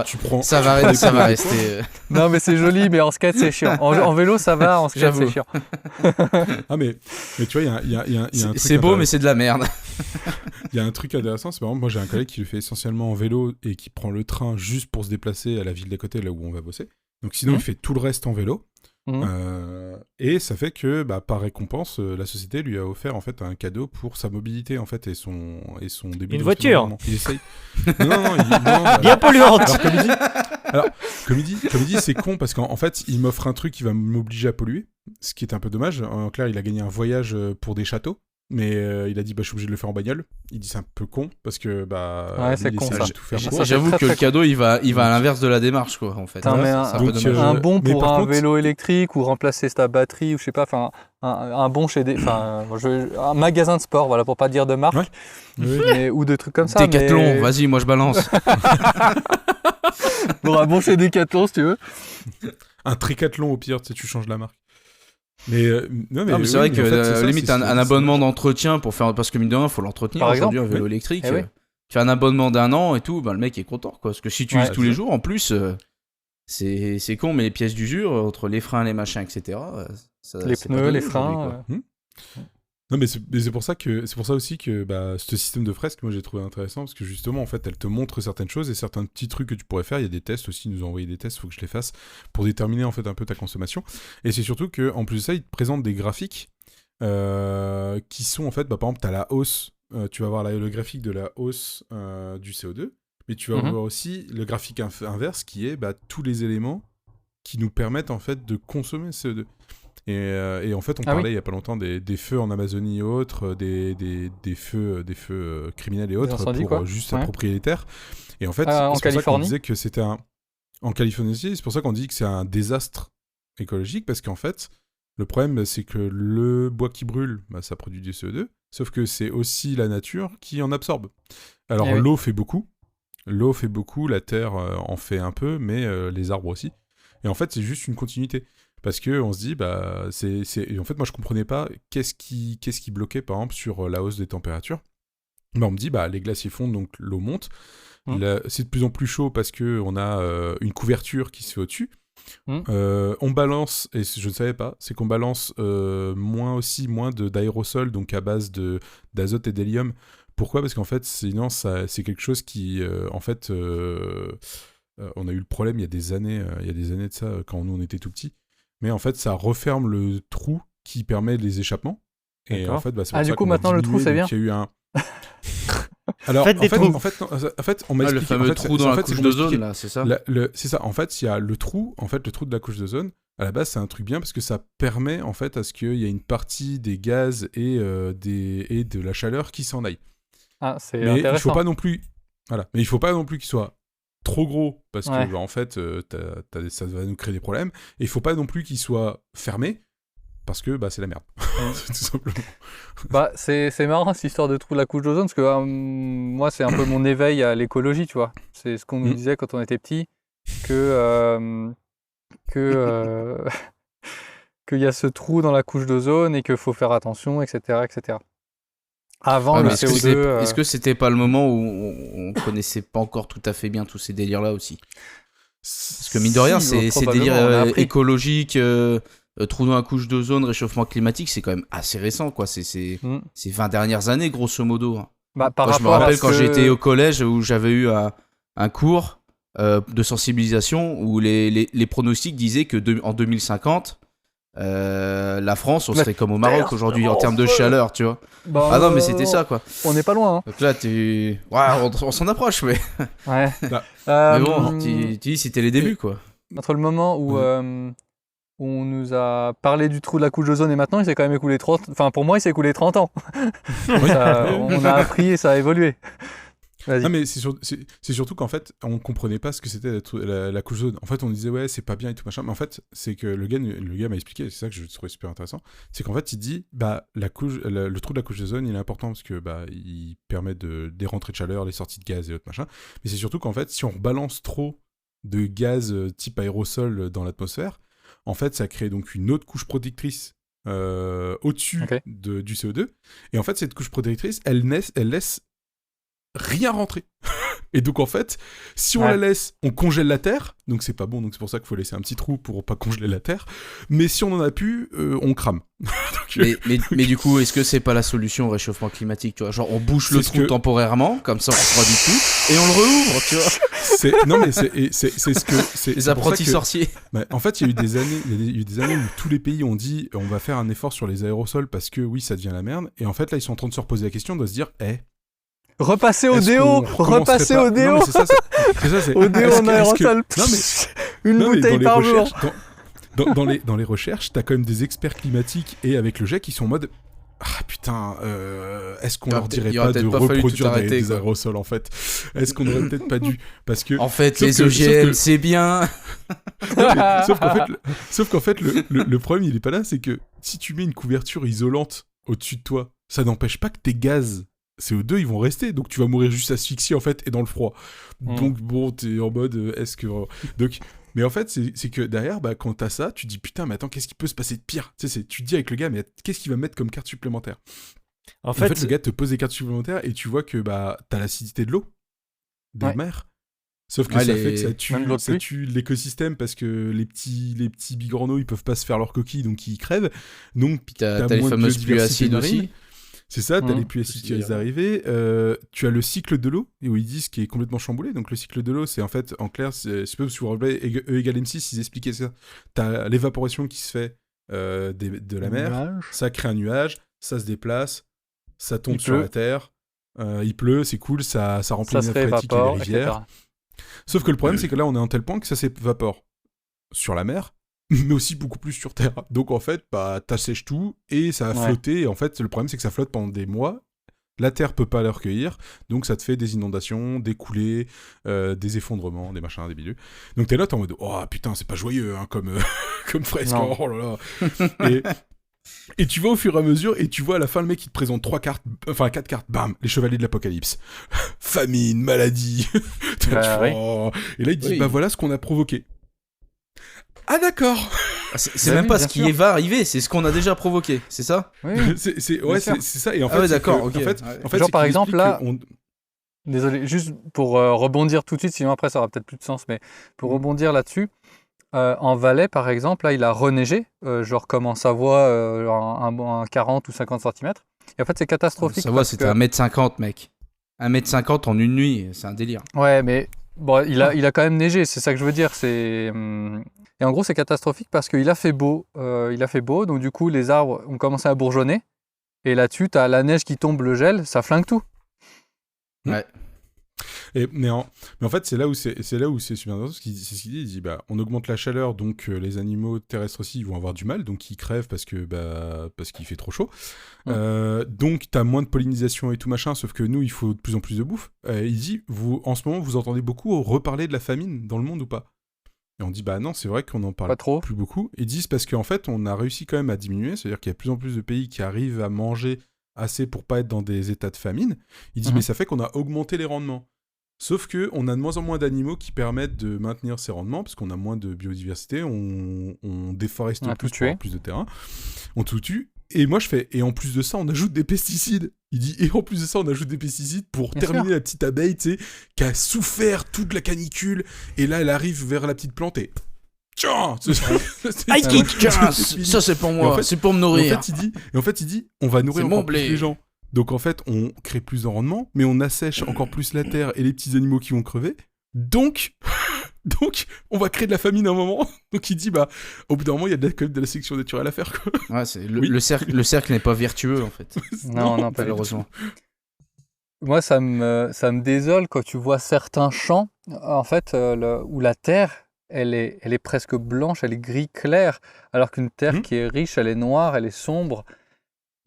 va rester. Non mais c'est joli, mais en skate c'est chiant. En vélo ça va, en skate c'est chiant. mais tu vois, il y a un truc. C'est beau, mais c'est de la merde. Il y a un truc intéressant, c'est par exemple, moi j'ai un collègue qui le fait essentiellement en vélo et qui prend le train juste pour se déplacer à la ville d'à côté, là où on va bosser. Donc sinon il fait tout le reste en vélo. Et ça fait que par récompense la société lui a offert en fait un cadeau pour sa mobilité en fait et son début une voiture. Il essaye. Bien polluante. Alors comme il dit c'est con parce qu'en fait il m'offre un truc qui va m'obliger à polluer, ce qui est un peu dommage. En clair il a gagné un voyage pour des châteaux Mais il a dit, je suis obligé de le faire en bagnole. Il dit, c'est un peu con, parce que, c'est con, ça. Tout faire J'avoue que le cadeau, il va à l'inverse de la démarche, quoi, en fait. Un bon pour un vélo électrique ou remplacer sa batterie, ou je sais pas, un bon chez un magasin de sport, voilà, pour pas dire de marque, ou de trucs comme ça. Décathlon, vas-y, moi je balance. Bon, un bon chez Décathlon, si tu veux. Un tricathlon, au pire, tu changes la marque. Mais c'est vrai que limite un abonnement d'entretien pour faire, parce que mine de rien, il faut l'entretenir aujourd'hui, un vélo électrique. Tu fais un abonnement d'1 an et tout, le mec est content, quoi. Parce que si tu utilises tous les jours, en plus, c'est con, mais les pièces d'usure, entre les freins, les machins, etc. Les pneus, les freins. Non, mais c'est pour ça aussi que ce système de fresque, moi j'ai trouvé intéressant, parce que justement en fait elle te montre certaines choses et certains petits trucs que tu pourrais faire. Il y a des tests aussi, ils nous ont envoyé des tests, il faut que je les fasse pour déterminer en fait un peu ta consommation. Et c'est surtout que en plus de ça, ils te présentent des graphiques qui sont en fait, par exemple, tu as la hausse, tu vas voir le graphique de la hausse du CO2, mais tu vas voir aussi le graphique inverse qui est tous les éléments qui nous permettent en fait de consommer CO2. Et en fait, on parlait il y a pas longtemps des feux en Amazonie et autres, des feux criminels et autres incendies, pour juste s'approprier les terres. Et en fait, c'est pour ça qu'on disait que c'était en Californie aussi, c'est pour ça qu'on dit que c'est un désastre écologique, parce qu'en fait, le problème, c'est que le bois qui brûle, ça produit du CO2, sauf que c'est aussi la nature qui en absorbe. Alors l'eau fait beaucoup, la terre en fait un peu, mais les arbres aussi. Et en fait, c'est juste une continuité. Parce qu'on se dit, et en fait, moi, je comprenais pas qu'est-ce qui bloquait, par exemple, sur la hausse des températures. On me dit, les glaciers fondent, donc l'eau monte. C'est de plus en plus chaud parce qu'on a une couverture qui se fait au-dessus. On balance, et je ne savais pas, c'est qu'on balance moins d'aérosols, donc à base d'azote et d'hélium. Pourquoi ? Parce qu'en fait, sinon, c'est quelque chose qui, on a eu le problème il y a des années de ça, quand nous, on était tout petits. Mais en fait, ça referme le trou qui permet les échappements. Et en fait, c'est pour ça du coup, maintenant, le trou, c'est bien. Il y a eu un... Alors, en fait, on m'a expliqué... Le fameux trou dans la couche d'ozone, là, c'est ça ? C'est ça. En fait, il y a le trou de la couche d'ozone. À la base, c'est un truc bien parce que ça permet, en fait, à ce qu'il y ait une partie des gaz et de la chaleur qui s'en aille. Ah, c'est mais intéressant. Il faut pas non plus... Voilà. Mais il faut pas non plus qu'il soit trop gros, parce que en fait ça va nous créer des problèmes, et il faut pas non plus qu'il soit fermé, parce que c'est la merde. Tout simplement. C'est marrant cette histoire de trou de la couche d'ozone, parce que moi c'est un peu mon éveil à l'écologie, tu vois. C'est ce qu'on nous disait quand on était petit, qu'il y a ce trou dans la couche d'ozone et qu'il faut faire attention, etc. Avant le CO2... Est-ce que c'était pas le moment où on connaissait pas encore tout à fait bien tous ces délires-là aussi ? Parce que mine de rien, ces délires écologiques, trou dans la couche d'ozone, réchauffement climatique, c'est quand même assez récent, quoi. C'est 20 dernières années, grosso modo. Je me rappelle quand j'étais au collège, où j'avais eu un cours de sensibilisation où les pronostics disaient que en 2050... la France, on serait comme au Maroc aujourd'hui en termes de chaleur, tu vois. Non, mais c'était ça, quoi. On n'est pas loin. Hein. Donc là, on s'en approche, mais. Ouais. Mais bon, tu dis, c'était les débuts, quoi. Entre le moment où on nous a parlé du trou de la couche d'ozone et maintenant, il s'est quand même écoulé 30. Enfin, pour moi, il s'est écoulé 30 ans. On a appris et ça a évolué. Non, mais c'est surtout qu'en fait, on comprenait pas ce que c'était la couche d'ozone. En fait, on disait, c'est pas bien et tout machin. Mais en fait, c'est que le gars m'a expliqué, c'est ça que je trouvais super intéressant. C'est qu'en fait, il dit, le trou de la couche d'ozone, il est important parce que, il permet des rentrées de chaleur, les sorties de gaz et autres machin. Mais c'est surtout qu'en fait, si on rebalance trop de gaz type aérosol dans l'atmosphère, en fait, ça crée donc une autre couche protectrice au-dessus du CO2. Et en fait, cette couche protectrice, elle laisse rien rentrer. Et donc en fait, si on la laisse, on congèle la Terre, donc c'est pas bon, donc c'est pour ça qu'il faut laisser un petit trou pour pas congeler la Terre, mais si on en a plus, on crame. mais du coup, est-ce que c'est pas la solution au réchauffement climatique, tu vois, genre on bouche le trou temporairement, comme ça on refroidit tout, et on le rouvre, tu vois. C'est ce que... Les apprentis sorciers. En fait, il y a eu des années où tous les pays ont dit, on va faire un effort sur les aérosols parce que oui, ça devient la merde, et en fait là, ils sont en train de se reposer la question, de se dire, repasser au déo. Non, mais c'est ça, au déo en aérosol. Une bouteille par jour. Dans les recherches, t'as quand même des experts climatiques et avec le GIEC qui sont en mode ah putain, est-ce qu'on leur dirait pas de reproduire des aérosols en fait? Est-ce qu'on aurait peut-être pas dû? Parce que en fait, les OGM, c'est bien. Sauf qu'en fait, le problème il est pas là, c'est que si tu mets une couverture isolante au-dessus de toi, ça n'empêche pas que tes gaz CO2 ils vont rester, donc tu vas mourir juste asphyxié en fait et dans le froid. Donc bon, t'es en mode est-ce que donc. Mais en fait, c'est que derrière, bah, quand t'as ça, tu te dis putain, mais attends, qu'est-ce qui peut se passer de pire? Tu sais, tu te dis avec le gars, mais qu'est-ce qu'il va mettre comme carte supplémentaire? En fait, le gars te pose des cartes supplémentaires et tu vois que bah, t'as l'acidité de l'eau, des mers. Sauf que ça fait que ça tue l'écosystème parce que les petits bigorneaux, ils peuvent pas se faire leur coquille, donc ils crèvent. Donc, puis t'as les fameuses pluies acides aussi. C'est ça, t'as les pluies acides qui risquent d'arriver. Tu as le cycle de l'eau, et où ils disent qu'il est complètement chamboulé. Donc le cycle de l'eau, c'est en fait, en clair, c'est peu si vous rappelez, E égale M6, ils expliquaient ça. T'as l'évaporation qui se fait de la mer, ça crée un nuage, ça se déplace, ça tombe sur la terre, il pleut, c'est cool, ça remplit les nappes phréatiques et les rivières. Sauf que le problème, c'est que là, on est à un tel point que ça s'évapore sur la mer, mais aussi beaucoup plus sur Terre. Donc en fait, bah, t'assèches tout et ça va flotter. Et en fait, le problème, c'est que ça flotte pendant des mois. La Terre peut pas le recueillir, donc ça te fait des inondations, des coulées, des effondrements, des machins, des bidules. Donc t'es là, t'es en mode oh putain, c'est pas joyeux hein, comme fresque. Oh là là. Et tu vas au fur et à mesure, et tu vois à la fin le mec qui te présente 4 cartes, bam, les chevaliers de l'apocalypse. Famine, maladie. Et là il dit bah voilà ce qu'on a provoqué. Ah d'accord. C'est même pas ce qui va arriver, c'est ce qu'on a déjà provoqué, c'est ça? Oui. c'est ça. Et en fait, d'accord. En fait, genre par exemple là. Désolé, juste pour rebondir tout de suite, sinon après ça aura peut-être plus de sens, mais pour rebondir là-dessus, en Valais par exemple, là il a reneigé, genre comme en Savoie, un 40 ou 50 cm. Et en fait c'est catastrophique. Savoie c'était 1m50 mec. 1m50 en une nuit, c'est un délire. Ouais, mais bon, il a quand même neigé, c'est ça que je veux dire. Et en gros, c'est catastrophique parce qu'il a fait beau. Donc du coup, les arbres ont commencé à bourgeonner. Et là-dessus, tu as la neige qui tombe, le gel, ça flingue tout. Ouais. Mais en fait, c'est là où c'est super intéressant. C'est ce qu'il dit. Il dit bah, on augmente la chaleur, donc les animaux terrestres aussi ils vont avoir du mal, donc ils crèvent parce qu'il fait trop chaud. Donc t'as moins de pollinisation et tout machin, sauf que nous, il faut de plus en plus de bouffe. Il dit en ce moment, vous entendez beaucoup reparler de la famine dans le monde ou pas? Et on dit bah non, c'est vrai qu'on en parle plus beaucoup. Ils disent parce qu'en fait, on a réussi quand même à diminuer, c'est-à-dire qu'il y a de plus en plus de pays qui arrivent à manger assez pour pas être dans des états de famine. Ils disent mais ça fait qu'on a augmenté les rendements. Sauf qu'on a de moins en moins d'animaux qui permettent de maintenir ces rendements, parce qu'on a moins de biodiversité, on déforeste plus pour avoir plus de terrain, on tout tue. Et moi je fais, et en plus de ça, on ajoute des pesticides. Il dit, et en plus de ça, on ajoute des pesticides pour terminer la petite abeille, tu sais, qui a souffert toute la canicule, et là elle arrive vers la petite plante et... Tiens, ça c'est pour moi, c'est pour me nourrir. En fait, il dit, on va nourrir encore plus les gens. Donc en fait, on crée plus de rendement, mais on assèche encore plus la terre et les petits animaux qui vont crever. Donc, on va créer de la famine à un moment. Donc il dit, bah, au bout d'un moment, il y a quand même de la sélection naturelle à faire, quoi. Ouais, le cercle n'est pas vertueux, en fait. non, malheureusement. Moi, ça me désole quand tu vois certains champs, en fait, où la terre, elle est presque blanche, elle est gris clair, alors qu'une terre qui est riche, elle est noire, elle est sombre.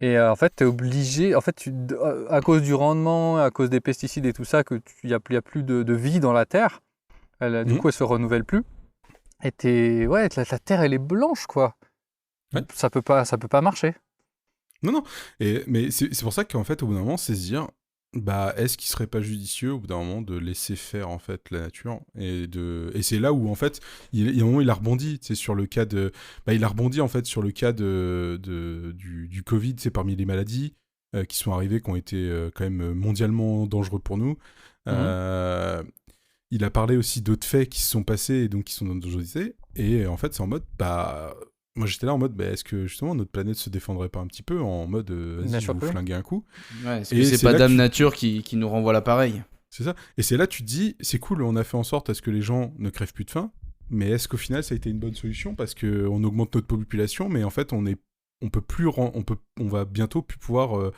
Et en fait, tu es obligé, à cause du rendement, à cause des pesticides et tout ça, qu'il n'y a plus de vie dans la terre. Du coup, elle ne se renouvelle plus. Et la terre, elle est blanche, quoi. Ouais. Ça peut pas marcher. Non. Mais c'est pour ça qu'en fait, au bout d'un moment, c'est se dire, bah, est-ce qu'il serait pas judicieux, au bout d'un moment, de laisser faire, en fait, la nature et c'est là où, en fait, il y a un moment, il a rebondi, tu sais, sur le cas de... Bah, il a rebondi, en fait, sur le cas du Covid, c'est parmi les maladies qui sont arrivées, qui ont été quand même mondialement dangereux pour nous. Il a parlé aussi d'autres faits qui se sont passés et donc qui sont dans notre dangerosité. Et en fait, c'est en mode, bah... Moi, j'étais là en mode, bah, est-ce que justement notre planète se défendrait pas un petit peu en mode, vas-y, je vais vous flinguer un coup. Ouais, est-ce que c'est pas Dame Nature qui nous renvoie l'appareil? C'est ça. Et c'est là tu te dis, c'est cool, on a fait en sorte à ce que les gens ne crèvent plus de faim, mais est-ce qu'au final ça a été une bonne solution parce qu'on augmente notre population, mais en fait on va bientôt plus pouvoir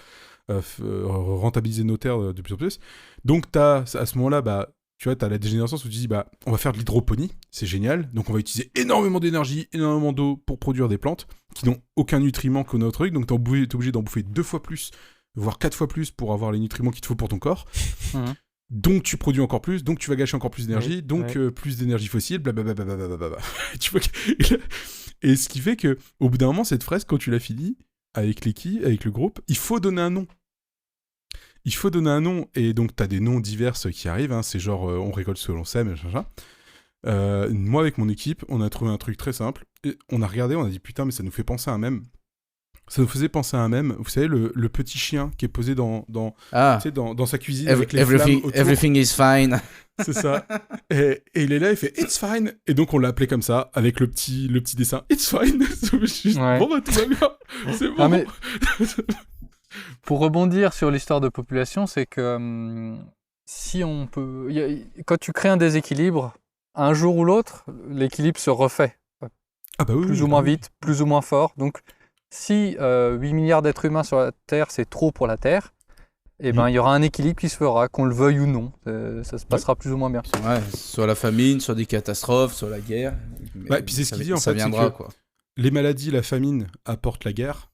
rentabiliser nos terres de plus en plus. Donc à ce moment-là, bah, tu vois, t'as la dégénérescence où tu dis, bah, on va faire de l'hydroponie, c'est génial, donc on va utiliser énormément d'énergie, énormément d'eau pour produire des plantes qui n'ont aucun nutriment que notre truc, donc t'es obligé d'en bouffer 2 fois plus, voire 4 fois plus pour avoir les nutriments qu'il te faut pour ton corps. Donc tu produis encore plus, donc tu vas gâcher encore plus d'énergie, plus d'énergie fossile, blablabla. Tu vois et ce qui fait que au bout d'un moment, cette fraise, quand tu l'as finie avec le groupe, il faut donner un nom. Et donc t'as des noms divers qui arrivent, hein, c'est genre on récolte ce que l'on sème, moi avec mon équipe, on a trouvé un truc très simple, et on a regardé, on a dit putain mais ça nous fait penser à un mème. Ça nous faisait penser à un mème, vous savez, le petit chien qui est posé dans sa cuisine avec les flammes autour. Everything is fine. C'est ça. Et il est là, il fait It's fine. Et donc on l'a appelé comme ça, avec le petit dessin It's fine. Bon bah tout va bien. C'est bon. Mais... Pour rebondir sur l'histoire de population, c'est que si on peut... Quand tu crées un déséquilibre, un jour ou l'autre, l'équilibre se refait. Plus ou moins vite, plus ou moins fort. Donc si 8 milliards d'êtres humains sur la Terre, c'est trop pour la Terre, il y aura un équilibre qui se fera, qu'on le veuille ou non. Ça se passera plus ou moins bien. Ouais, soit la famine, soit des catastrophes, soit la guerre. Et puis c'est ce qu'il dit en fait. Ça viendra, quoi. Les maladies, la famine apportent la guerre.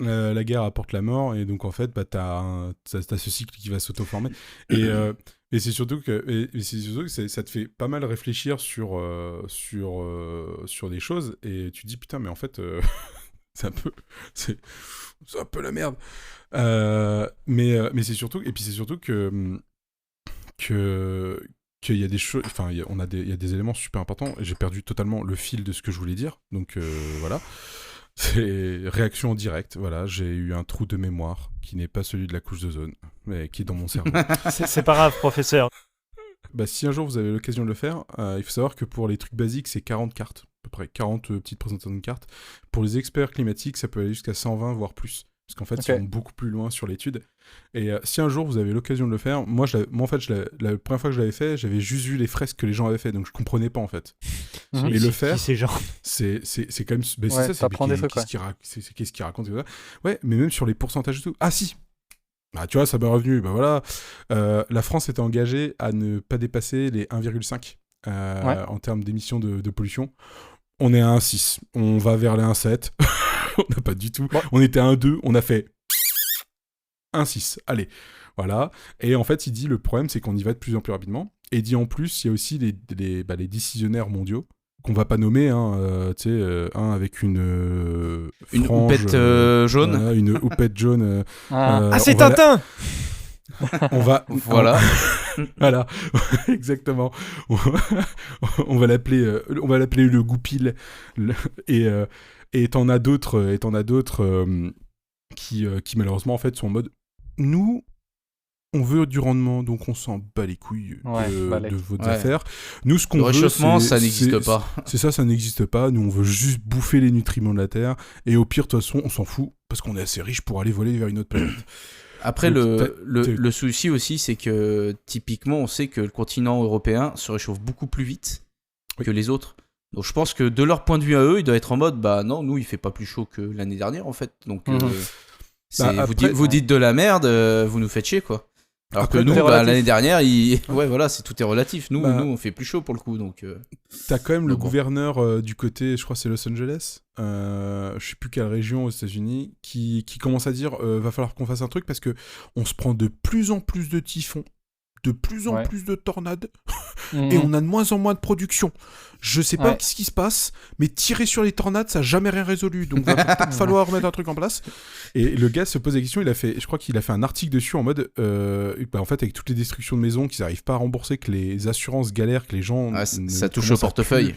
La guerre apporte la mort. Et donc en fait, t'as ce cycle qui va s'auto-former. Et c'est surtout que ça te fait pas mal réfléchir sur des choses. Et tu te dis, putain, mais en fait... c'est un peu la merde. Mais c'est surtout qu'il y a des choses, enfin il y a des éléments super importants. J'ai perdu totalement le fil de ce que je voulais dire. Donc voilà. C'est réaction en direct. Voilà, j'ai eu un trou de mémoire qui n'est pas celui de la couche d'ozone, mais qui est dans mon cerveau. C'est pas grave, professeur. Si un jour vous avez l'occasion de le faire, il faut savoir que pour les trucs basiques, c'est 40 cartes. À peu près 40 petites présentations de cartes. Pour les experts climatiques, ça peut aller jusqu'à 120, voire plus. Parce qu'en fait, ils vont beaucoup plus loin sur l'étude. Et si un jour, vous avez l'occasion de le faire, moi en fait, la première fois que je l'avais fait, j'avais juste vu les fresques que les gens avaient fait, donc je comprenais pas, en fait. Et le faire, c'est quand même... c'est ça, t'apprends des trucs, qu'est-ce qu'il raconte, ouais, mais même sur les pourcentages et tout. Ah si. Tu vois, ça m'est revenu. Voilà. La France était engagée à ne pas dépasser les 1,5 en termes d'émissions de pollution. On est à 1,6. On va vers les 1,7. On n'a pas du tout. Bon. On était à 1,2. On a fait 1,6. Allez. Voilà. Et en fait, il dit le problème, c'est qu'on y va de plus en plus rapidement. Et il dit en plus, il y a aussi les décisionnaires mondiaux qu'on va pas nommer, un avec une houppette jaune. Une houppette jaune. C'est Tintin. Voilà. Voilà, exactement. On va l'appeler le goupil. Et t'en as d'autres qui malheureusement en fait sont en mode nous on veut du rendement, donc on s'en bat les couilles de votre affaire. Nous, ce qu'on veut, réchauffement, ça n'existe pas. C'est ça n'existe pas. Nous, on veut juste bouffer les nutriments de la Terre. Et au pire, de toute façon, on s'en fout parce qu'on est assez riche pour aller voler vers une autre planète. Après, le souci aussi, c'est que typiquement, on sait que le continent européen se réchauffe beaucoup plus vite que les autres. Donc, je pense que de leur point de vue à eux, ils doivent être en mode, non, nous, il fait pas plus chaud que l'année dernière, en fait. Donc, vous dites de la merde, vous nous faites chier, quoi. Alors que nous, l'année dernière, tout est relatif. Nous, on fait plus chaud pour le coup. Donc, t'as quand même le gouverneur du côté, je crois que c'est Los Angeles, je sais plus quelle région aux États-Unis, qui commence à dire va falloir qu'on fasse un truc parce que on se prend de plus en plus de typhons, de plus en plus de tornades, et on a de moins en moins de production. Je sais pas ce qui se passe, mais tirer sur les tornades, ça n'a jamais rien résolu. Donc, il va peut-être falloir remettre un truc en place. Et le gars se pose la question, je crois qu'il a fait un article dessus en mode, en fait, avec toutes les destructions de maisons qu'ils n'arrivent pas à rembourser, que les assurances galèrent, que les gens... ça touche au portefeuille.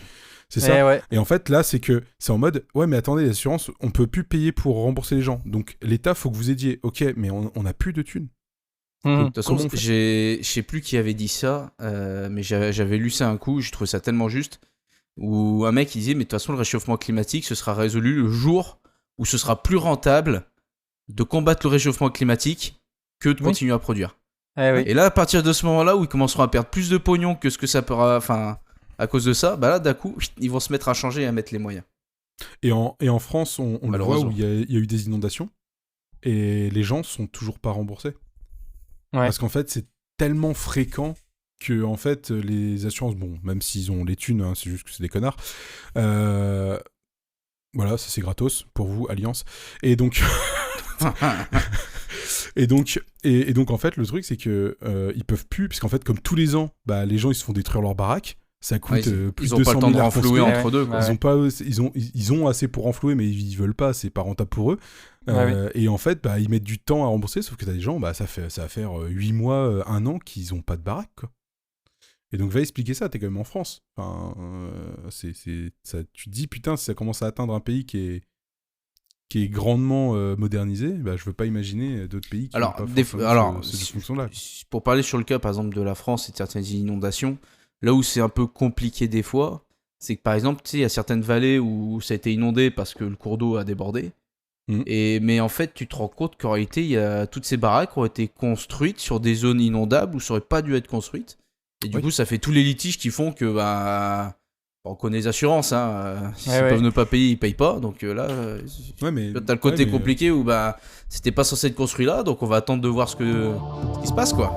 C'est ça. Et en fait, là, c'est en mode, mais attendez, l'assurance, on peut plus payer pour rembourser les gens. Donc, l'État, faut que vous aidiez. Ok, mais on n'a plus de thunes. De toute façon, je sais plus qui avait dit ça, mais j'avais lu ça un coup, je trouvais ça tellement juste, où un mec il disait, mais de toute façon le réchauffement climatique ce sera résolu le jour où ce sera plus rentable de combattre le réchauffement climatique que de continuer à produire. Et là, à partir de ce moment-là où ils commenceront à perdre plus de pognon que ce que ça peut, à cause de ça, là d'un coup ils vont se mettre à changer et à mettre les moyens. Et en France, on le voit où il y a eu des inondations et les gens sont toujours pas remboursés. Parce qu'en fait, c'est tellement fréquent que en fait, les assurances, même s'ils ont les thunes, c'est juste que c'est des connards, Voilà, ça c'est gratos pour vous, Alliance. Et donc... et donc en fait, le truc, c'est que ils peuvent plus, puisqu'en fait, comme tous les ans, les gens, ils se font détruire leur baraque. Ça coûte plus de 200 000 Ils ont pas le temps de renflouer entre deux. Quoi. Ils ont assez pour renflouer, mais ils veulent pas, c'est pas rentable pour eux. Et en fait, ils mettent du temps à rembourser, sauf que t'as des gens, ça va faire 8 mois, 1 an qu'ils ont pas de baraque, quoi. Et donc va expliquer ça, t'es quand même en France. Enfin, ça, tu te dis, putain, si ça commence à atteindre un pays qui est grandement modernisé, je veux pas imaginer d'autres pays qui n'ont pas ce dysfonction-là. Pour parler sur le cas, par exemple, de la France et de certaines inondations, là où c'est un peu compliqué des fois, c'est que par exemple, tu sais, il y a certaines vallées où ça a été inondé parce que le cours d'eau a débordé. Mais en fait, tu te rends compte qu'en réalité, toutes ces baraques ont été construites sur des zones inondables où ça aurait pas dû être construite. Et du coup, ça fait tous les litiges qui font que on connaît les assurances, hein. S'ils peuvent ne pas payer, ils payent pas. Donc là, t'as le côté compliqué où c'était pas censé être construit là, donc on va attendre de voir ce qui se passe, quoi.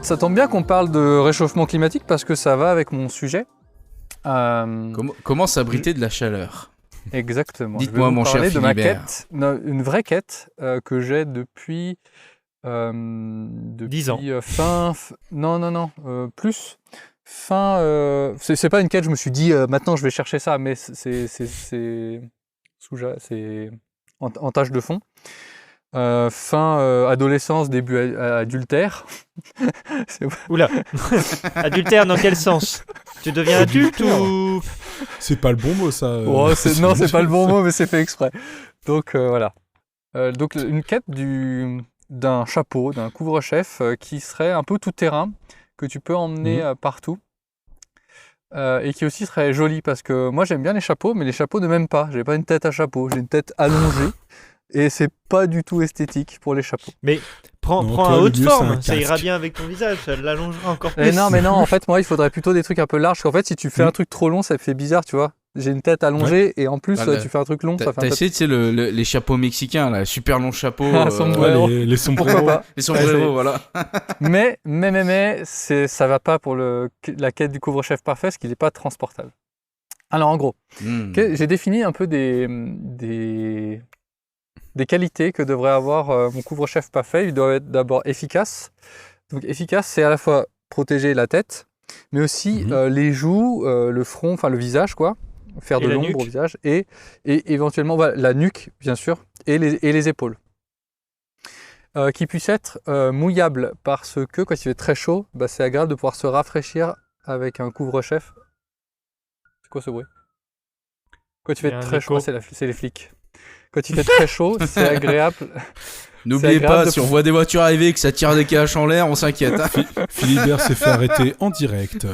Ça tombe bien qu'on parle de réchauffement climatique parce que ça va avec mon sujet. Comment s'abriter de la chaleur ? Exactement. Dites-moi, mon cher Philibert. Je vais vous Philibert. parler de ma quête, une vraie quête que j'ai depuis 10 ans. C'est pas une quête, je me suis dit maintenant je vais chercher ça, mais c'est en tâche de fond. Adolescence, début adultère. Oula. Adultère dans quel sens ? Tu deviens adulte ou... C'est pas le bon mot, ça. Non, c'est pas le bon mot, mais c'est fait exprès. Donc voilà. Donc une quête d'un chapeau, d'un couvre-chef qui serait un peu tout terrain, que tu peux emmener partout. Et qui aussi serait joli, parce que moi j'aime bien les chapeaux, mais les chapeaux ne m'aiment pas. J'ai pas une tête à chapeau, j'ai une tête allongée. Et c'est pas du tout esthétique pour les chapeaux. Mais prends à haute forme, ça ira bien avec ton visage, ça l'allongera encore plus. Mais non, en fait, moi, il faudrait plutôt des trucs un peu larges. En fait, si tu fais un truc trop long, ça fait bizarre, tu vois. J'ai une tête allongée et en plus, tu fais un truc long, ça fait un peu... T'as essayé, tu sais, les chapeaux mexicains, là, super longs chapeaux. Les sombreros. Les sombreros, voilà. mais ça va pas pour la quête du couvre-chef parfait, parce qu'il n'est pas transportable. Alors, en gros, j'ai défini un peu des qualités que devrait avoir mon couvre-chef parfait. Il doit être d'abord efficace. Donc efficace, c'est à la fois protéger la tête, mais aussi les joues, le front, enfin le visage, quoi. Faire de l'ombre au visage. Et éventuellement la nuque, bien sûr, et les épaules. Qui puisse être mouillable, parce que quand il fait très chaud, c'est agréable de pouvoir se rafraîchir avec un couvre-chef. C'est quoi ce bruit ? Quand il fait très chaud, c'est les flics. Quand il fait très chaud, c'est agréable. N'oubliez pas, si on voit des voitures arriver et que ça tire des caches en l'air, on s'inquiète. Philibert s'est fait arrêter en direct.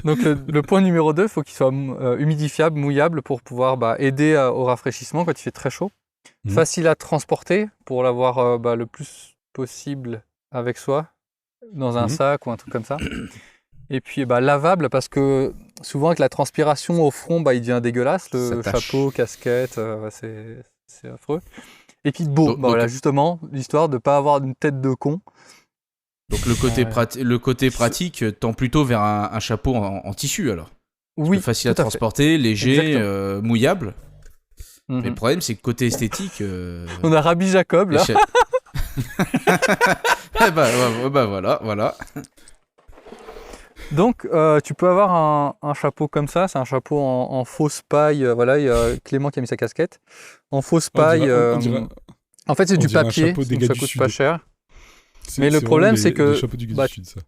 Donc le point numéro 2, il faut qu'il soit humidifiable, mouillable pour pouvoir aider au rafraîchissement quand il fait très chaud. Facile à transporter pour l'avoir le plus possible avec soi, dans un sac ou un truc comme ça. Et puis lavable parce que souvent avec la transpiration au front, il devient dégueulasse, le chapeau, casquette, c'est affreux. Et puis beau, justement, l'histoire de ne pas avoir une tête de con. Donc le côté pratique tend plutôt vers un chapeau en tissu alors. Oui, facile à transporter, léger, mouillable. Mais le problème c'est que côté esthétique... On a Rabbi Jacob là. Voilà. Donc tu peux avoir un chapeau comme ça, c'est un chapeau en fausse paille, il y a Clément qui a mis sa casquette. En fausse paille, en fait c'est du papier, donc ça coûte pas cher. Mais le problème, c'est que... chapeau du gars du Sud, ça.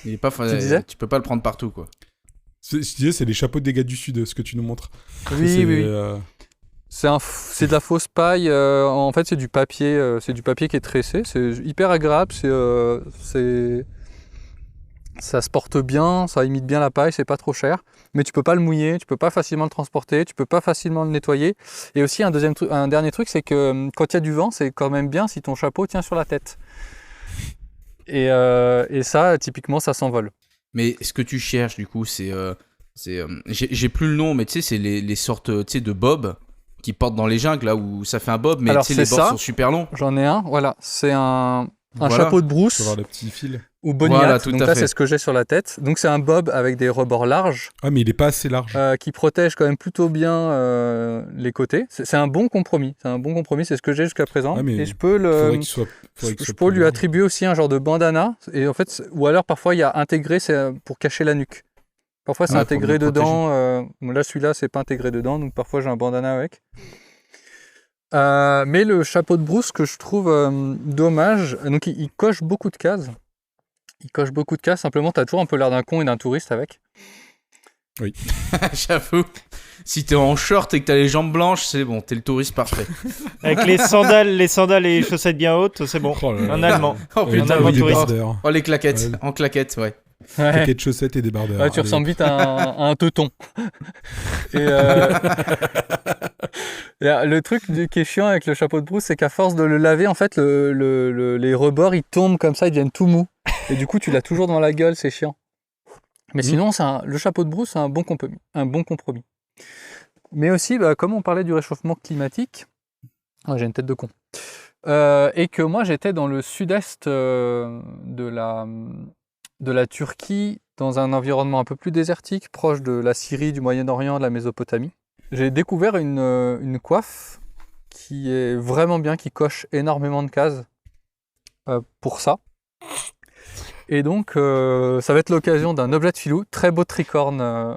Il est pas tu peux pas le prendre partout, quoi. Je disais, c'est les chapeaux des gars du Sud, ce que tu nous montres. Oui. C'est de la fausse paille. En fait, c'est du papier qui est tressé. C'est hyper agréable. Ça se porte bien, ça imite bien la paille, c'est pas trop cher. Mais tu peux pas le mouiller, tu peux pas facilement le transporter, tu peux pas facilement le nettoyer. Et aussi, un dernier truc, c'est que quand il y a du vent, c'est quand même bien si ton chapeau tient sur la tête. Et ça, typiquement, ça s'envole. Mais ce que tu cherches, du coup, j'ai plus le nom, mais tu sais, c'est les sortes de bobs qui portent dans les jungles, là où ça fait un bob, mais tu sais, les bords sont super longs. J'en ai un, voilà. C'est un chapeau de brousse. Pour avoir le petit fil. Ou boniate, donc là c'est ce que j'ai sur la tête. Donc c'est un bob avec des rebords larges. Ah mais il est pas assez large. Qui protège quand même plutôt bien les côtés. C'est un bon compromis. C'est ce que j'ai jusqu'à présent. Et je peux lui attribuer aussi un genre de bandana. Et en fait, ou alors parfois il y a intégré, c'est pour cacher la nuque. Parfois c'est intégré dedans. Là celui-là c'est pas intégré dedans, donc parfois j'ai un bandana avec. Mais le chapeau de brousse que je trouve dommage, donc il coche beaucoup de cases. Simplement t'as toujours un peu l'air d'un con et d'un touriste avec. Oui. J'avoue. Si t'es en short et que t'as les jambes blanches, c'est bon, t'es le touriste parfait. Avec les sandales et les chaussettes bien hautes, c'est bon. Un Allemand. Oh putain, oui, touriste. Oh les claquettes, en claquettes, ouais. Claquettes, chaussettes et débardeurs. Ouais, tu ressembles vite à un teuton. Et le truc qui est chiant avec le chapeau de brousse, c'est qu'à force de le laver, en fait, les rebords, ils tombent comme ça, ils deviennent tout mous. Et du coup, tu l'as toujours dans la gueule, c'est chiant. Mais sinon, le chapeau de brousse, c'est un bon compromis. Mais aussi, comme on parlait du réchauffement climatique, j'ai une tête de con, et que moi, j'étais dans le sud-est de la Turquie, dans un environnement un peu plus désertique, proche de la Syrie, du Moyen-Orient, de la Mésopotamie. J'ai découvert une coiffe qui est vraiment bien, qui coche énormément de cases pour ça. Et donc, ça va être l'occasion d'un objet de filou, très beau tricorne.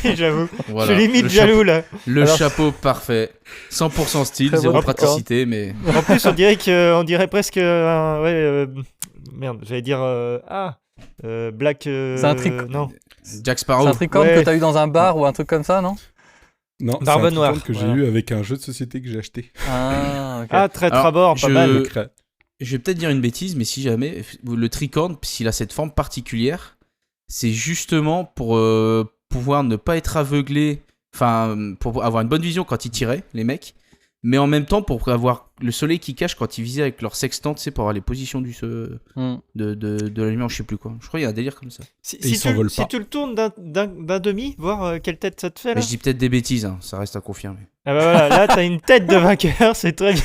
J'avoue, voilà. Je suis limite jaloux là. Chapeau parfait, 100% style, zéro praticité, mais... En plus, on dirait presque merde, j'allais dire... Black... C'est un tricorne. Non. Jack Sparrow. C'est un tricorne que t'as eu dans un bar ou un truc comme ça, non? Non, c'est un tricorne que j'ai eu avec un jeu de société que j'ai acheté. Ah, ok. Ah, très trabord, pas mal. Je vais peut-être dire une bêtise, mais si jamais, le tricorne, s'il a cette forme particulière, c'est justement pour pouvoir ne pas être aveuglé, enfin, pour avoir une bonne vision quand ils tiraient, les mecs, mais en même temps pour avoir le soleil qui cache quand ils visaient avec leur sextant, tu sais, pour avoir les positions de la lumière, je sais plus quoi. Je crois qu'il y a un délire comme ça. Si tu le tournes d'un demi, voir quelle tête ça te fait là. Mais je dis peut-être des bêtises, hein, ça reste à confirmer. Ah bah voilà, là t'as une tête de vainqueur, c'est très bien.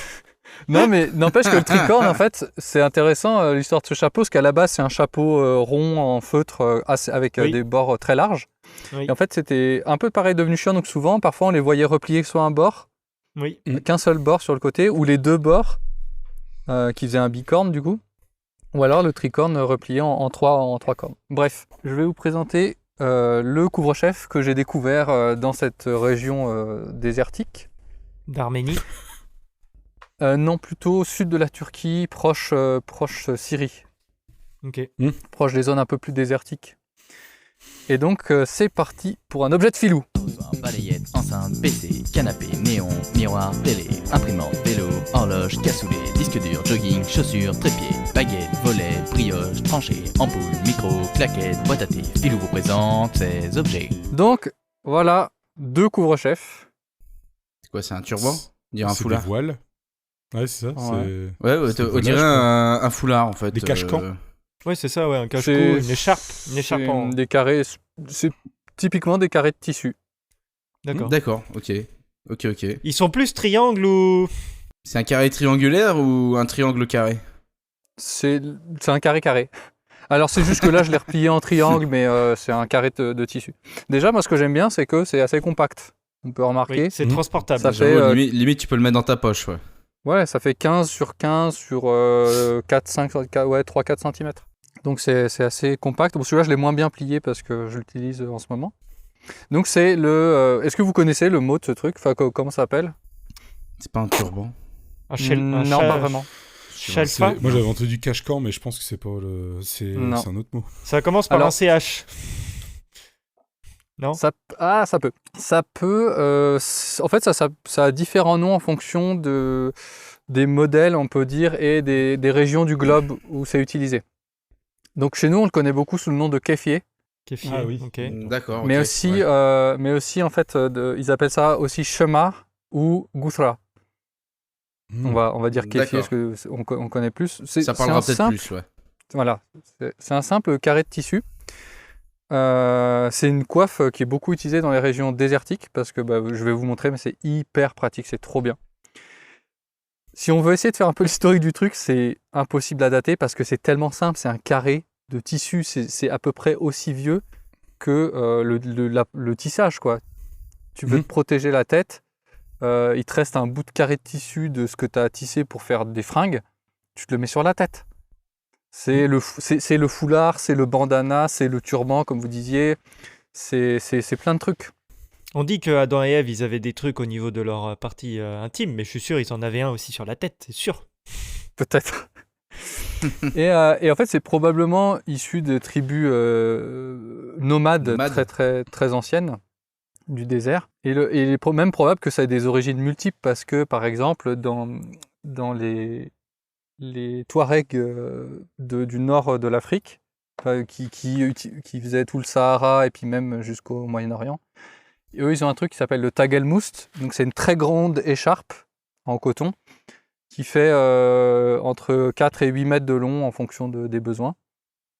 Non, mais n'empêche que le tricorne, en fait, c'est intéressant l'histoire de ce chapeau, parce qu'à la base, c'est un chapeau rond en feutre avec des bords très larges. Oui. Et en fait, c'était un peu pareil devenu chiant, donc souvent, parfois, on les voyait replier soit un bord, qu'un seul bord sur le côté, ou les deux bords, qui faisaient un bicorne, du coup, ou alors le tricorne replié en trois cornes. Bref, je vais vous présenter le couvre-chef que j'ai découvert dans cette région désertique. D'Arménie. Non, plutôt au sud de la Turquie, proche Syrie. Ok. Proche des zones un peu plus désertiques. Et donc, c'est parti pour un objet de filou. besoin, balayette, enceinte, PC, canapé, néon, miroir, télé, imprimante, vélo, horloge, cassoulet, disque dur, jogging, chaussures, trépied, baguette, volet, brioche, tranchée, ampoule, micro, claquette, boîte à thé. Filou vous présente ces objets. Donc, voilà, 2 couvre-chefs. C'est quoi, c'est un turban? Dire un foulard. Des voiles. Ouais, c'est ça. Ouais, on dirait un foulard en fait. Des cache-camps. Ouais, c'est ça, ouais, un cache-cou, une écharpe en... Des carrés, c'est typiquement des carrés de tissu. D'accord, ok. Ils sont plus triangles ou... C'est un carré triangulaire ou un triangle carré? C'est un carré. Alors c'est juste que là je l'ai replié en triangle, mais c'est un carré de tissu. Déjà, moi ce que j'aime bien, c'est que c'est assez compact. On peut remarquer. Oui, c'est transportable. Ça fait, limite tu peux le mettre dans ta poche, ouais. Ouais, ça fait 15 sur 15 sur 3-4 cm. Donc c'est assez compact. Bon, celui-là, je l'ai moins bien plié parce que je l'utilise en ce moment. Donc c'est le... Est-ce que vous connaissez le mot de ce truc? Enfin, comment ça s'appelle? C'est pas un turban? Non, pas vraiment. Chalfa? Moi j'avais entendu cache-camp, mais je pense que c'est pas le... C'est un autre mot. Ça commence par un CH. Non? Ça peut. Ça peut... en fait, ça a différents noms en fonction des modèles, on peut dire, et des régions du globe où c'est utilisé. Donc chez nous, on le connaît beaucoup sous le nom de kéfier. Kéfier, ah oui. ok. D'accord. Mais aussi, en fait, ils appellent ça aussi shemar ou gouthra. On va dire kéfier parce qu'on connaît plus. Ça parlera peut-être plus, ouais. Voilà, c'est un simple carré de tissu. C'est une coiffe qui est beaucoup utilisée dans les régions désertiques parce que je vais vous montrer, mais c'est hyper pratique, c'est trop bien. Si on veut essayer de faire un peu l'historique du truc, c'est impossible à dater parce que c'est tellement simple, c'est un carré de tissu, c'est à peu près aussi vieux que le tissage, quoi. Tu veux te protéger la tête, il te reste un bout de carré de tissu de ce que tu as tissé pour faire des fringues, tu te le mets sur la tête. C'est le foulard, c'est le bandana, c'est le turban, comme vous disiez, c'est plein de trucs. On dit que Adam et Ève, ils avaient des trucs au niveau de leur partie intime, mais je suis sûr ils en avaient un aussi sur la tête, c'est sûr. Peut-être. et en fait, c'est probablement issu de tribus nomades très, très, très anciennes du désert. Et il est même probable que ça ait des origines multiples parce que, par exemple, dans les Touaregs du nord de l'Afrique, qui faisaient tout le Sahara et puis même jusqu'au Moyen-Orient, eux, ils ont un truc qui s'appelle le tagelmoust. Donc, c'est une très grande écharpe en coton qui fait entre 4 et 8 mètres de long en fonction des besoins.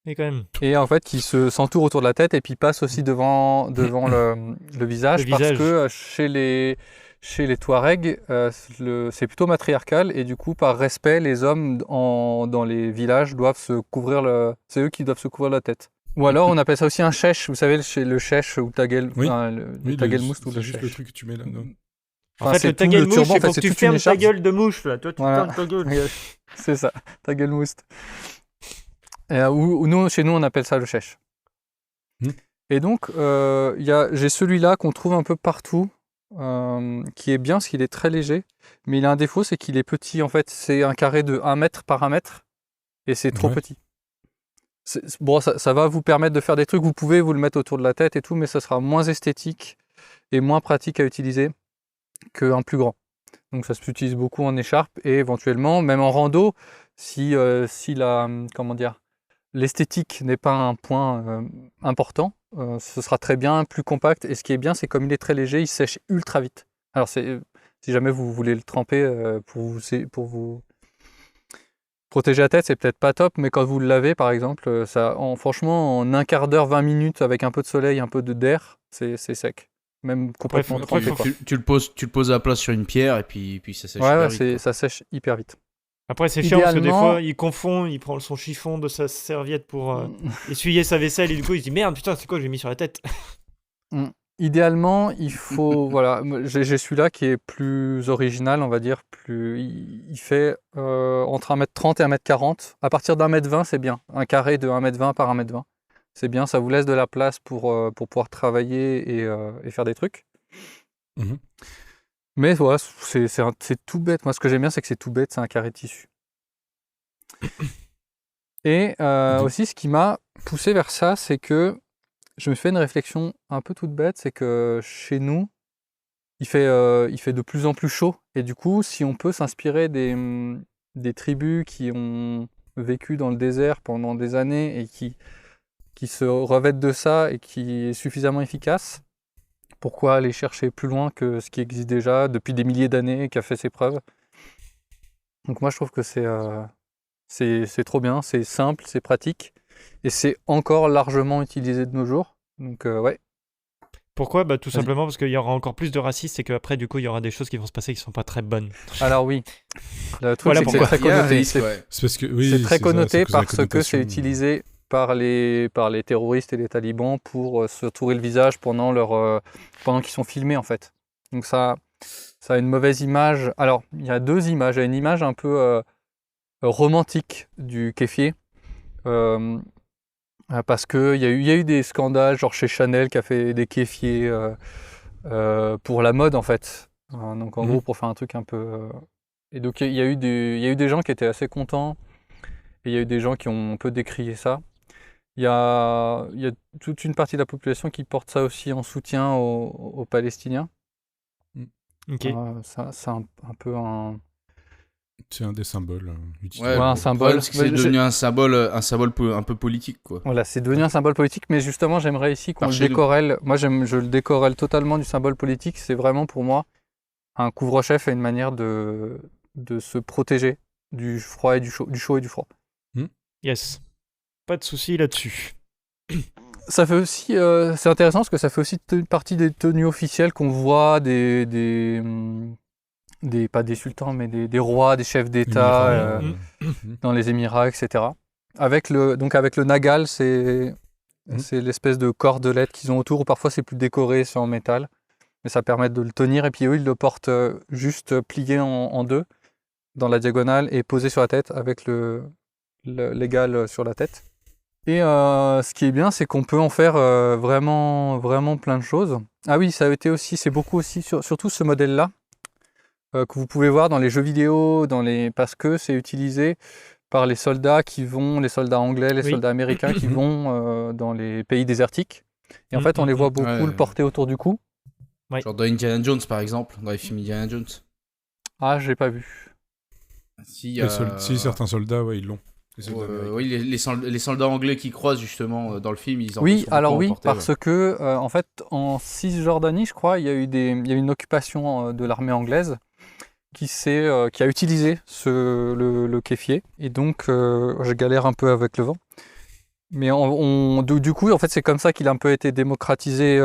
Et quand même. Et en fait, qui s'entoure autour de la tête et puis passe aussi devant le visage. Parce que chez les Touaregs, c'est plutôt matriarcal et du coup, par respect, les hommes dans les villages doivent se couvrir c'est eux qui doivent se couvrir la tête. Ou alors, on appelle ça aussi un chèche. Vous savez, le chèche ou le tagelmoust ou le chèche. C'est juste le truc que tu mets là. Non. En fait, le tagelmouche, c'est pour que tu fermes ta gueule de mouche, là. Toi, tu fermes ta gueule. C'est ça, tagelmoust. Chez nous, on appelle ça le chèche. Et donc, j'ai celui-là qu'on trouve un peu partout, qui est bien parce qu'il est très léger, mais il a un défaut, c'est qu'il est petit. En fait, c'est un carré de 1 mètre par 1 mètre, et c'est trop petit. Bon, ça va vous permettre de faire des trucs, vous pouvez vous le mettre autour de la tête et tout, mais ça sera moins esthétique et moins pratique à utiliser qu'un plus grand. Donc ça s'utilise beaucoup en écharpe et éventuellement, même en rando, si l'esthétique n'est pas un point important, ce sera très bien, plus compact. Et ce qui est bien, c'est comme il est très léger, il sèche ultra vite. Alors si jamais vous voulez le tremper pour vous protéger la tête, c'est peut-être pas top, mais quand vous le lavez, par exemple, franchement, en un quart d'heure, 20 minutes, avec un peu de soleil, un peu d'air, c'est sec. Même complètement trempé. Tu le poses à la place sur une pierre et puis ça sèche hyper vite. Ça sèche hyper vite. Après, c'est chiant parce que des fois, il confond, il prend son chiffon de sa serviette pour essuyer sa vaisselle et du coup, il se dit merde, putain, c'est quoi, j'ai mis sur la tête. Idéalement, il faut... voilà, j'ai celui-là qui est plus original, on va dire. Il fait entre 1m30 et 1m40. À partir d'1m20, c'est bien. Un carré de 1m20 par 1m20. C'est bien, ça vous laisse de la place pour pouvoir travailler et faire des trucs. Mais voilà, c'est tout bête. Moi, ce que j'aime bien, c'est que c'est tout bête, c'est un carré de tissu. Et aussi, ce qui m'a poussé vers ça, c'est que je me fais une réflexion un peu toute bête, c'est que chez nous, il fait de plus en plus chaud. Et du coup, si on peut s'inspirer des tribus qui ont vécu dans le désert pendant des années et qui se revêtent de ça et qui est suffisamment efficace, pourquoi aller chercher plus loin que ce qui existe déjà depuis des milliers d'années et qui a fait ses preuves? Donc moi, je trouve que c'est trop bien, c'est simple, c'est pratique et c'est encore largement utilisé de nos jours. Donc ouais. Pourquoi? Tout simplement parce qu'il y aura encore plus de racistes et qu'après, du coup, il y aura des choses qui vont se passer qui ne sont pas très bonnes. Alors oui. Le truc, Voilà c'est que c'est très connoté. C'est parce que, oui, c'est très connoté ça, parce que c'est utilisé par les terroristes et les talibans pour se tourer le visage pendant qu'ils sont filmés, en fait. Donc ça a une mauvaise image. Alors, il y a deux images. Il y a une image un peu romantique du kéfier. Parce qu'il y a eu des scandales, genre chez Chanel qui a fait des kéfiers pour la mode en fait. Donc en gros pour faire un truc un peu... Et donc il y a eu des gens qui étaient assez contents et il y a eu des gens qui ont un peu décrié ça. Il y a toute une partie de la population qui porte ça aussi en soutien aux Palestiniens. Ok. C'est un peu un... C'est un des symboles utilisés. Ouais, un symbole. C'est devenu un symbole un peu politique, quoi. Voilà, c'est devenu un symbole politique, mais justement, j'aimerais ici qu'on le décorrèle. Moi, je le décorrèle totalement du symbole politique. C'est vraiment pour moi un couvre-chef et une manière de se protéger du froid et du chaud et du froid. Yes. Pas de souci là-dessus. Ça fait aussi, c'est intéressant parce que ça fait aussi partie des tenues officielles qu'on voit pas des sultans, mais des rois, des chefs d'État dans les Émirats, etc. Avec le nagal, c'est l'espèce de cordelette qu'ils ont autour, ou parfois c'est plus décoré, c'est en métal, mais ça permet de le tenir, et puis eux, ils le portent juste plié en deux, dans la diagonale, et posé sur la tête, avec l'égal sur la tête. Et ce qui est bien, c'est qu'on peut en faire vraiment, vraiment plein de choses. Ah oui, ça a été aussi, c'est beaucoup aussi, surtout ce modèle-là, que vous pouvez voir dans les jeux vidéo, parce que c'est utilisé par les soldats les soldats anglais, les soldats américains qui vont dans les pays désertiques. Et en fait, on les voit beaucoup le porter autour du cou. Ouais. Genre dans Indiana Jones, par exemple, dans les films Indiana Jones. Ah, j'ai pas vu. Si, certains soldats, ouais, ils l'ont. Oui, les soldats anglais qui croisent justement dans le film, ils en oui, alors oui, parce que en fait, en Cisjordanie, je crois, il y a eu une occupation de l'armée anglaise qui a utilisé le kéfier, et donc je galère un peu avec le vent. Mais du coup, en fait, c'est comme ça qu'il a un peu été démocratisé.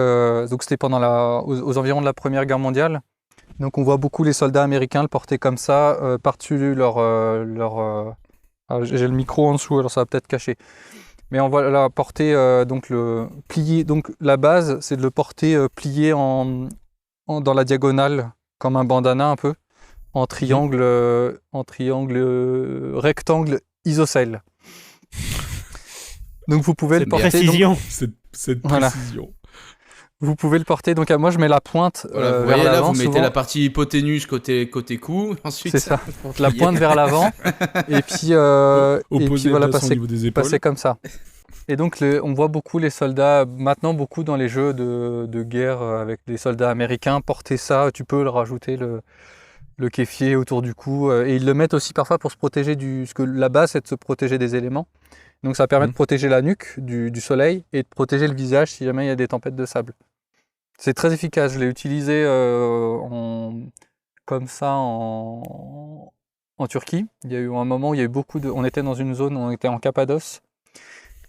Donc c'était aux environs de la Première Guerre mondiale. Donc on voit beaucoup les soldats américains le porter comme ça, par-dessus j'ai le micro en dessous, alors ça va peut-être cacher. Mais on va la porter, plié. Donc la base, c'est de le porter plié dans la diagonale, comme un bandana un peu, en triangle, rectangle isocèle. Donc vous pouvez le porter. Précision. Cette précision. Vous pouvez le porter. Donc moi je mets la pointe vers l'avant. Là, vous mettez souvent. La partie hypoténuse côté cou. Ensuite, c'est ça. La pointe vers l'avant. Et puis voilà, passer comme ça. Et donc on voit beaucoup les soldats maintenant, beaucoup dans les jeux de guerre avec les soldats américains porter ça. Tu peux le rajouter le kéfier autour du cou, et ils le mettent aussi parfois pour se protéger parce que la base c'est de se protéger des éléments. Donc ça permet de protéger la nuque du soleil et de protéger le visage si jamais il y a des tempêtes de sable. C'est très efficace, je l'ai utilisé comme ça en Turquie. Il y a eu un moment où il y a eu on était dans une zone, on était en Cappadoce,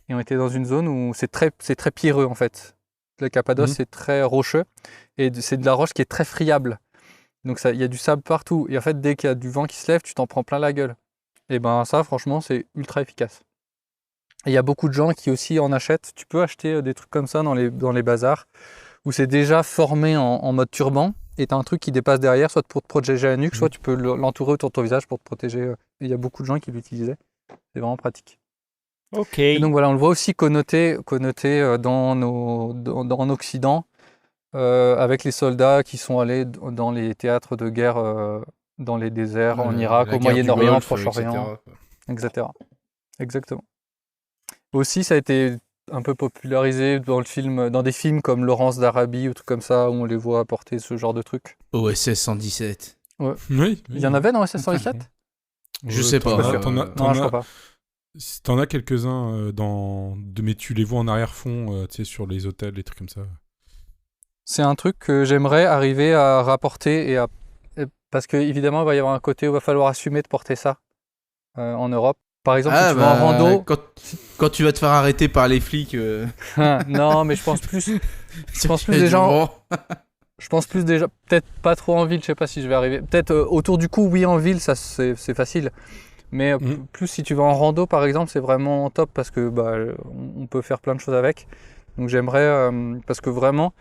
et on était dans une zone où c'est très pierreux en fait. Le Cappadoce c'est très rocheux, et c'est de la roche qui est très friable. Donc il y a du sable partout, et en fait dès qu'il y a du vent qui se lève, tu t'en prends plein la gueule. Et ben ça franchement c'est ultra efficace. Et il y a beaucoup de gens qui aussi en achètent. Tu peux acheter des trucs comme ça dans les bazars, où c'est déjà formé en mode turban, et tu as un truc qui dépasse derrière, soit pour te protéger la nuque, soit tu peux l'entourer autour de ton visage pour te protéger. Il y a beaucoup de gens qui l'utilisaient. C'est vraiment pratique. Ok. Et donc voilà, on le voit aussi connoté en Occident, avec les soldats qui sont allés dans les théâtres de guerre, dans les déserts, en Irak, au Moyen-Orient, au Proche-Orient, etc. Exactement. Aussi, ça a été un peu popularisé dans des films comme Laurence d'Arabie ou tout comme ça, où on les voit porter ce genre de truc. OSS 117. Ouais. Oui. Il y en avait dans OSS 117 ? Je sais pas. Non, je crois pas. T'en as quelques-uns mais tu les vois en arrière-fond, tu sais, sur les hôtels, des trucs comme ça. C'est un truc que j'aimerais arriver à rapporter parce que évidemment il va y avoir un côté où il va falloir assumer de porter ça en Europe. Par exemple, si tu vas en rando, quand tu vas te faire arrêter par les flics. Non, mais je pense plus des gens. Je pense plus déjà, peut-être pas trop en ville, je sais pas si je vais arriver. Peut-être autour du cou, oui, en ville, ça c'est facile. Mais plus si tu vas en rando, par exemple, c'est vraiment top parce que on peut faire plein de choses avec. Donc j'aimerais, parce que vraiment,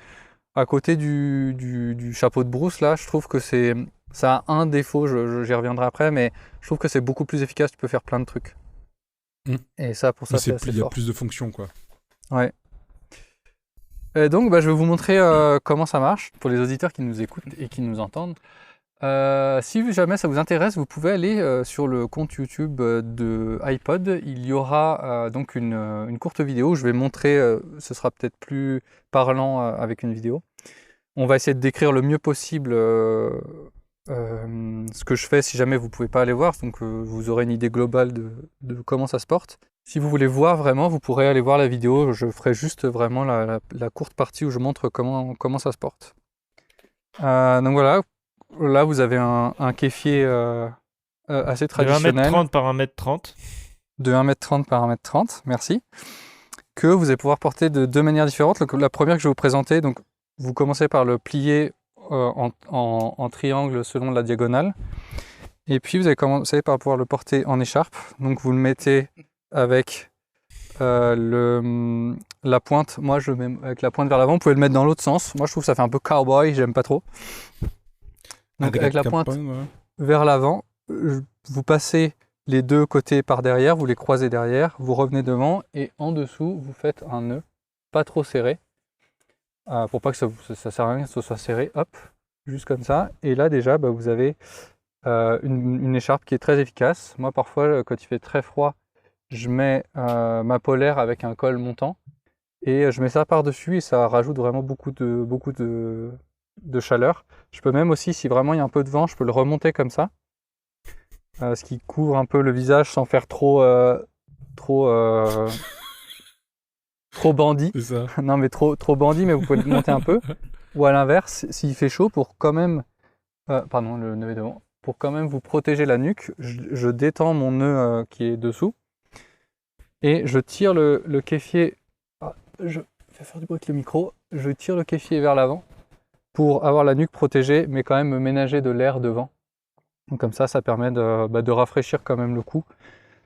à côté du chapeau de brousse, là, je trouve que ça a un défaut, j'y reviendrai après, mais je trouve que c'est beaucoup plus efficace, tu peux faire plein de trucs. Et ça, pour ça, c'est assez fort. Il y a plus de fonctions, quoi. Ouais. Et donc, je vais vous montrer comment ça marche pour les auditeurs qui nous écoutent et qui nous entendent. Si jamais ça vous intéresse, vous pouvez aller sur le compte YouTube de iPod. Il y aura donc une courte vidéo. Je vais montrer, ce sera peut-être plus parlant avec une vidéo. On va essayer de décrire le mieux possible ce que je fais si jamais vous ne pouvez pas aller voir. Donc vous aurez une idée globale de comment ça se porte. Si vous voulez voir vraiment, vous pourrez aller voir la vidéo. Je ferai juste vraiment la courte partie où je montre comment ça se porte. Donc voilà. Là, vous avez un kéfier assez traditionnel. De 1m30 par 1m30. De 1m30 par 1m30, merci. Que vous allez pouvoir porter de deux manières différentes. La première que je vais vous présenter, donc vous commencez par le plier en triangle selon la diagonale. Et puis vous allez commencer par pouvoir le porter en écharpe. Donc vous le mettez avec la pointe. Moi, je le mets avec la pointe vers l'avant. Vous pouvez le mettre dans l'autre sens. Moi, je trouve que ça fait un peu cowboy. J'aime pas trop. Donc avec la pointe vers l'avant, vous passez les deux côtés par derrière, vous les croisez derrière, vous revenez devant et en dessous, vous faites un nœud, pas trop serré, pour pas que ça sert à rien que ce soit serré, hop, juste comme ça. Et là déjà, vous avez une écharpe qui est très efficace. Moi parfois, quand il fait très froid, je mets ma polaire avec un col montant et je mets ça par-dessus et ça rajoute vraiment beaucoup de chaleur. Je peux même aussi, si vraiment il y a un peu de vent, je peux le remonter comme ça, ce qui couvre un peu le visage sans faire trop bandit. C'est ça. Non mais trop bandit, mais vous pouvez le monter un peu. Ou à l'inverse, s'il fait chaud, pour quand même, le nœud est devant, pour quand même vous protéger la nuque, je détends mon nœud qui est dessous et je tire le kéfier. Je vais faire du bruit avec le micro. Je tire le kéfier vers l'avant pour avoir la nuque protégée, mais quand même me ménager de l'air devant. Donc comme ça permet de rafraîchir quand même le cou.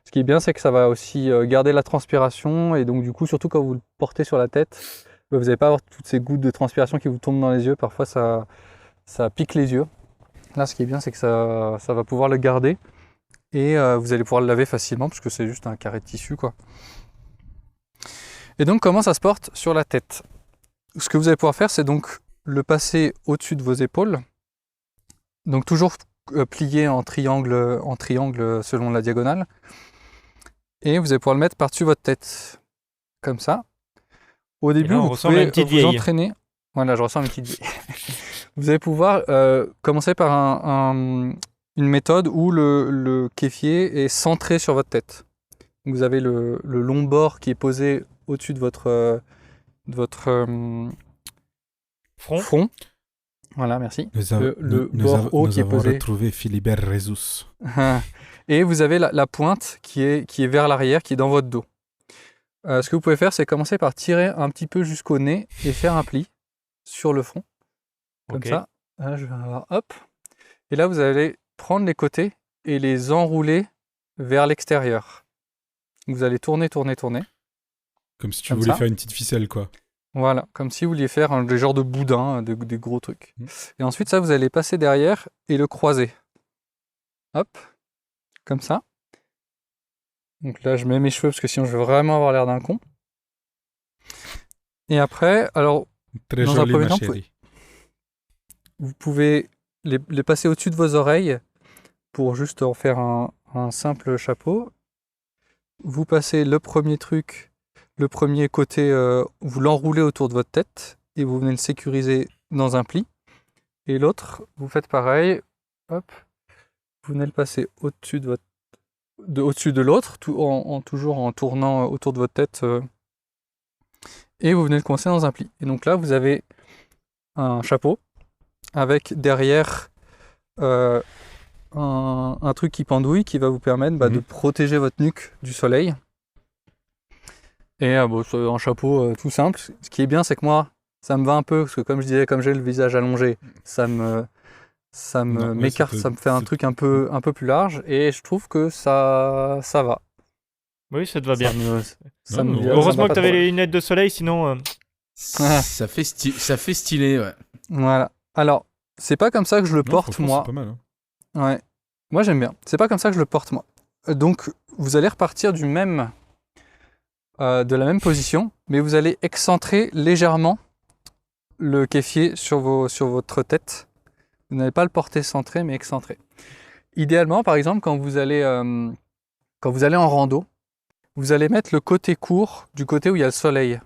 Ce qui est bien, c'est que ça va aussi garder la transpiration, et donc du coup, surtout quand vous le portez sur la tête, vous n'allez pas avoir toutes ces gouttes de transpiration qui vous tombent dans les yeux. Parfois, ça pique les yeux. Là, ce qui est bien, c'est que ça va pouvoir le garder, et vous allez pouvoir le laver facilement, parce que c'est juste un carré de tissu, quoi. Et donc, comment ça se porte sur la tête ? Ce que vous allez pouvoir faire, c'est donc le passer au-dessus de vos épaules, donc toujours plié en triangle selon la diagonale, et vous allez pouvoir le mettre par-dessus votre tête, comme ça. Au début, vous pouvez vous entraîner. Voilà, je ressemble à une petite vieille. Vous allez pouvoir commencer par une méthode où le kéfier est centré sur votre tête. Donc vous avez le long bord qui est posé au-dessus de votre front. Voilà, merci. Le bord haut qui est posé. Nous avons retrouvé Philibert Rezus. Et vous avez la pointe qui est vers l'arrière, qui est dans votre dos. Ce que vous pouvez faire, c'est commencer par tirer un petit peu jusqu'au nez et faire un pli sur le front. Comme ça. Là, je vais avoir, hop. Et là, vous allez prendre les côtés et les enrouler vers l'extérieur. Vous allez tourner. Comme si tu voulais faire une petite ficelle, quoi. Voilà, comme si vous vouliez faire des genres de boudins, des gros trucs. Et ensuite, ça, vous allez passer derrière et le croiser. Hop, comme ça. Donc là, je mets mes cheveux parce que sinon, je vais vraiment avoir l'air d'un con. Et après, alors, très dans joli, un premier temps, vous pouvez les passer au-dessus de vos oreilles pour juste en faire un simple chapeau. Vous passez le premier truc Le premier côté, vous l'enroulez autour de votre tête et vous venez le sécuriser dans un pli. Et l'autre, vous faites pareil. Hop. Vous venez le passer au-dessus de l'autre, toujours en tournant autour de votre tête. Et vous venez le coincer dans un pli. Et donc là, vous avez un chapeau avec derrière un truc qui pendouille qui va vous permettre de protéger votre nuque du soleil. Et c'est un chapeau tout simple. Ce qui est bien, c'est que moi, ça me va un peu, parce que comme je disais, comme j'ai le visage allongé, ça m'écarte, ça me fait un truc un peu plus large, et je trouve que ça va. Oui, ça te va bien. Heureusement que tu avais les lunettes de soleil, sinon... Ça fait stylé, ouais. Voilà. Alors, c'est pas comme ça que je le porte, moi. C'est pas mal, hein. Ouais. Moi, j'aime bien. C'est pas comme ça que je le porte, moi. Donc, vous allez repartir de la même position, mais vous allez excentrer légèrement le kéfier sur votre tête. Vous n'allez pas le porter centré, mais excentré. Idéalement, par exemple, quand vous allez en rando, vous allez mettre le côté court du côté où il y a le soleil.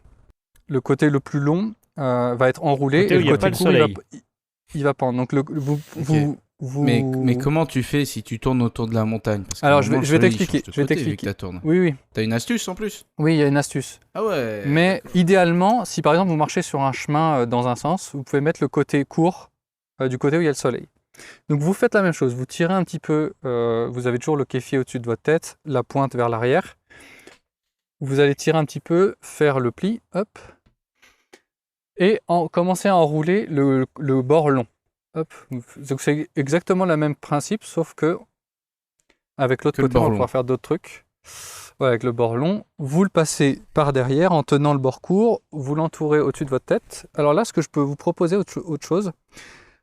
Le côté le plus long va être enroulé, et le côté court, il va pendre. Donc, Mais comment tu fais si tu tournes autour de la montagne? Parce que alors, je vais t'expliquer. Oui. T'as une astuce en plus? Oui, il y a une astuce. Ah ouais. Mais idéalement, si par exemple vous marchez sur un chemin dans un sens, vous pouvez mettre le côté court du côté où il y a le soleil. Donc vous faites la même chose. Vous tirez un petit peu, vous avez toujours le kéfier au-dessus de votre tête, la pointe vers l'arrière. Vous allez tirer un petit peu, faire le pli, hop, et commencer à enrouler le bord long. Hop. Donc c'est exactement le même principe, sauf que avec l'autre côté, on va pouvoir faire d'autres trucs. Voilà, avec le bord long, vous le passez par derrière en tenant le bord court, vous l'entourez au-dessus de votre tête. Alors là, ce que je peux vous proposer autre chose,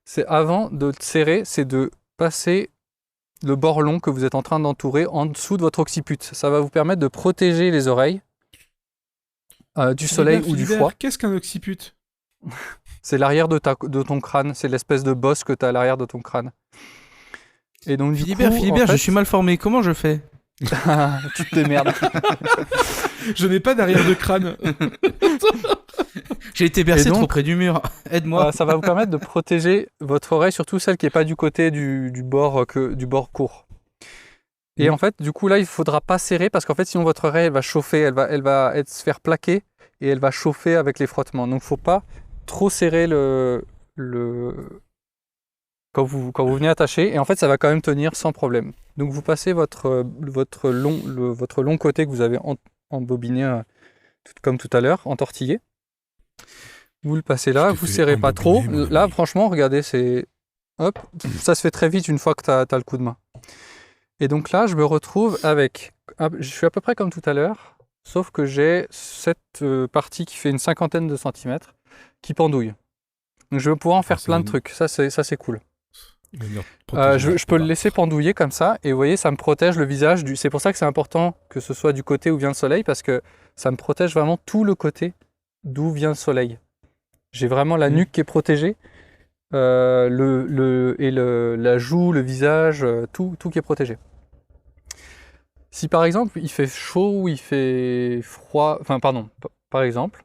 c'est avant de le serrer, c'est de passer le bord long que vous êtes en train d'entourer en dessous de votre occiput. Ça va vous permettre de protéger les oreilles du soleil ou du froid. Qu'est-ce qu'un occiput? C'est l'arrière de ton crâne, c'est l'espèce de bosse que tu as à l'arrière de ton crâne. Et donc, Philibert, je suis mal formé, comment je fais? Tu te démerdes. Je n'ai pas d'arrière de crâne. J'ai été bercé trop près du mur, aide-moi. Ça va vous permettre de protéger votre oreille, surtout celle qui n'est pas du côté du bord court. Et en fait, du coup, là, il ne faudra pas serrer parce qu'en fait, sinon votre oreille elle va chauffer, elle va se faire plaquer et elle va chauffer avec les frottements. Donc, il ne faut pas trop serrer quand vous venez attacher. Et en fait, ça va quand même tenir sans problème. Donc, vous passez votre long côté que vous avez embobiné comme tout à l'heure, entortillé. Vous le passez là, vous ne serrez pas trop. Là, franchement, regardez, hop, ça se fait très vite une fois que tu as le coup de main. Et donc là, je me retrouve avec... Je suis à peu près comme tout à l'heure, sauf que j'ai cette partie qui fait une 50aine de centimètres qui pendouille. Donc je vais pouvoir en faire plein de trucs. Ça, c'est cool. Je peux le laisser pendouiller comme ça, et vous voyez, ça me protège le visage. C'est pour ça que c'est important que ce soit du côté où vient le soleil, parce que ça me protège vraiment tout le côté d'où vient le soleil. J'ai vraiment la nuque qui est protégée, la joue, le visage, tout qui est protégé. Si par exemple il fait chaud ou il fait froid, par exemple,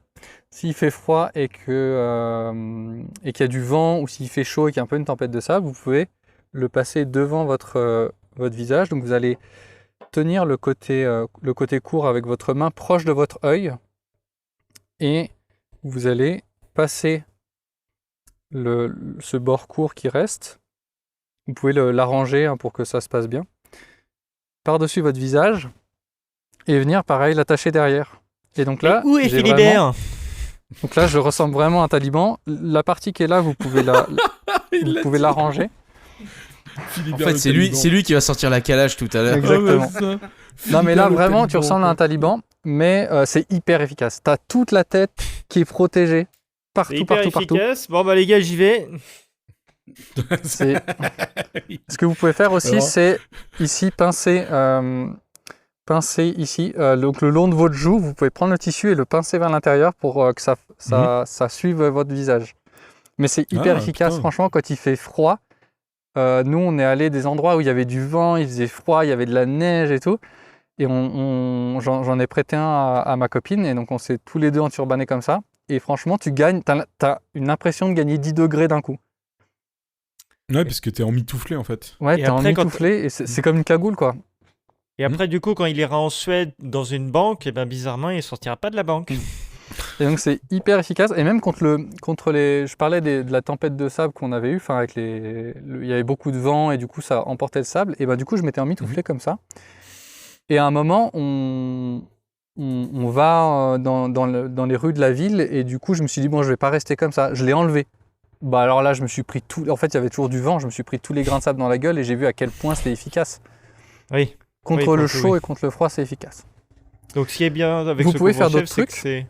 s'il fait froid et qu'il y a du vent, ou s'il fait chaud et qu'il y a un peu une tempête de sable, vous pouvez le passer devant votre visage. Donc vous allez tenir le côté court avec votre main proche de votre œil, et vous allez passer ce bord court qui reste. Vous pouvez l'arranger pour que ça se passe bien par-dessus votre visage, et venir pareil l'attacher derrière. Et donc là, où est Philibert? Donc là, je ressemble vraiment à un taliban. La partie qui est là, vous pouvez l'arranger. En fait, c'est lui qui va sortir la calage tout à l'heure. Exactement. Non, mais là, vraiment, tu ressembles à un taliban, mais c'est hyper efficace. T'as toute la tête qui est protégée partout. Bon, bah les gars, j'y vais. Ce que vous pouvez faire aussi, c'est ici pincer ici, donc le long de votre joue. Vous pouvez prendre le tissu et le pincer vers l'intérieur pour que ça suive votre visage. Mais c'est hyper efficace, franchement, quand il fait froid. Nous, on est allé des endroits où il y avait du vent, il faisait froid, il y avait de la neige et tout. Et j'en ai prêté un à ma copine, et donc on s'est tous les deux enturbannés comme ça. Et franchement, t'as une impression de gagner 10 degrés d'un coup. Ouais, parce que t'es emmitouflé en fait. Ouais, t'es emmitouflé, et c'est comme une cagoule, quoi. Et après, du coup, quand il ira en Suède dans une banque, et ben bizarrement, il sortira pas de la banque. Et donc c'est hyper efficace, et même contre les... Je parlais de la tempête de sable qu'on avait eue, avec il y avait beaucoup de vent, et du coup ça emportait le sable, et ben du coup je m'étais emmitouflé comme ça. Et à un moment, on va dans les rues de la ville, et du coup je me suis dit, bon, je vais pas rester comme ça, je l'ai enlevé. Bah alors là, je me suis pris en fait, il y avait toujours du vent, je me suis pris tous les grains de sable dans la gueule, et j'ai vu à quel point c'était efficace. Oui. Contre le chaud et contre le froid, c'est efficace. Donc ce qui est bien avec Vous ce pouvez faire couvre-chef, d'autres trucs. c'est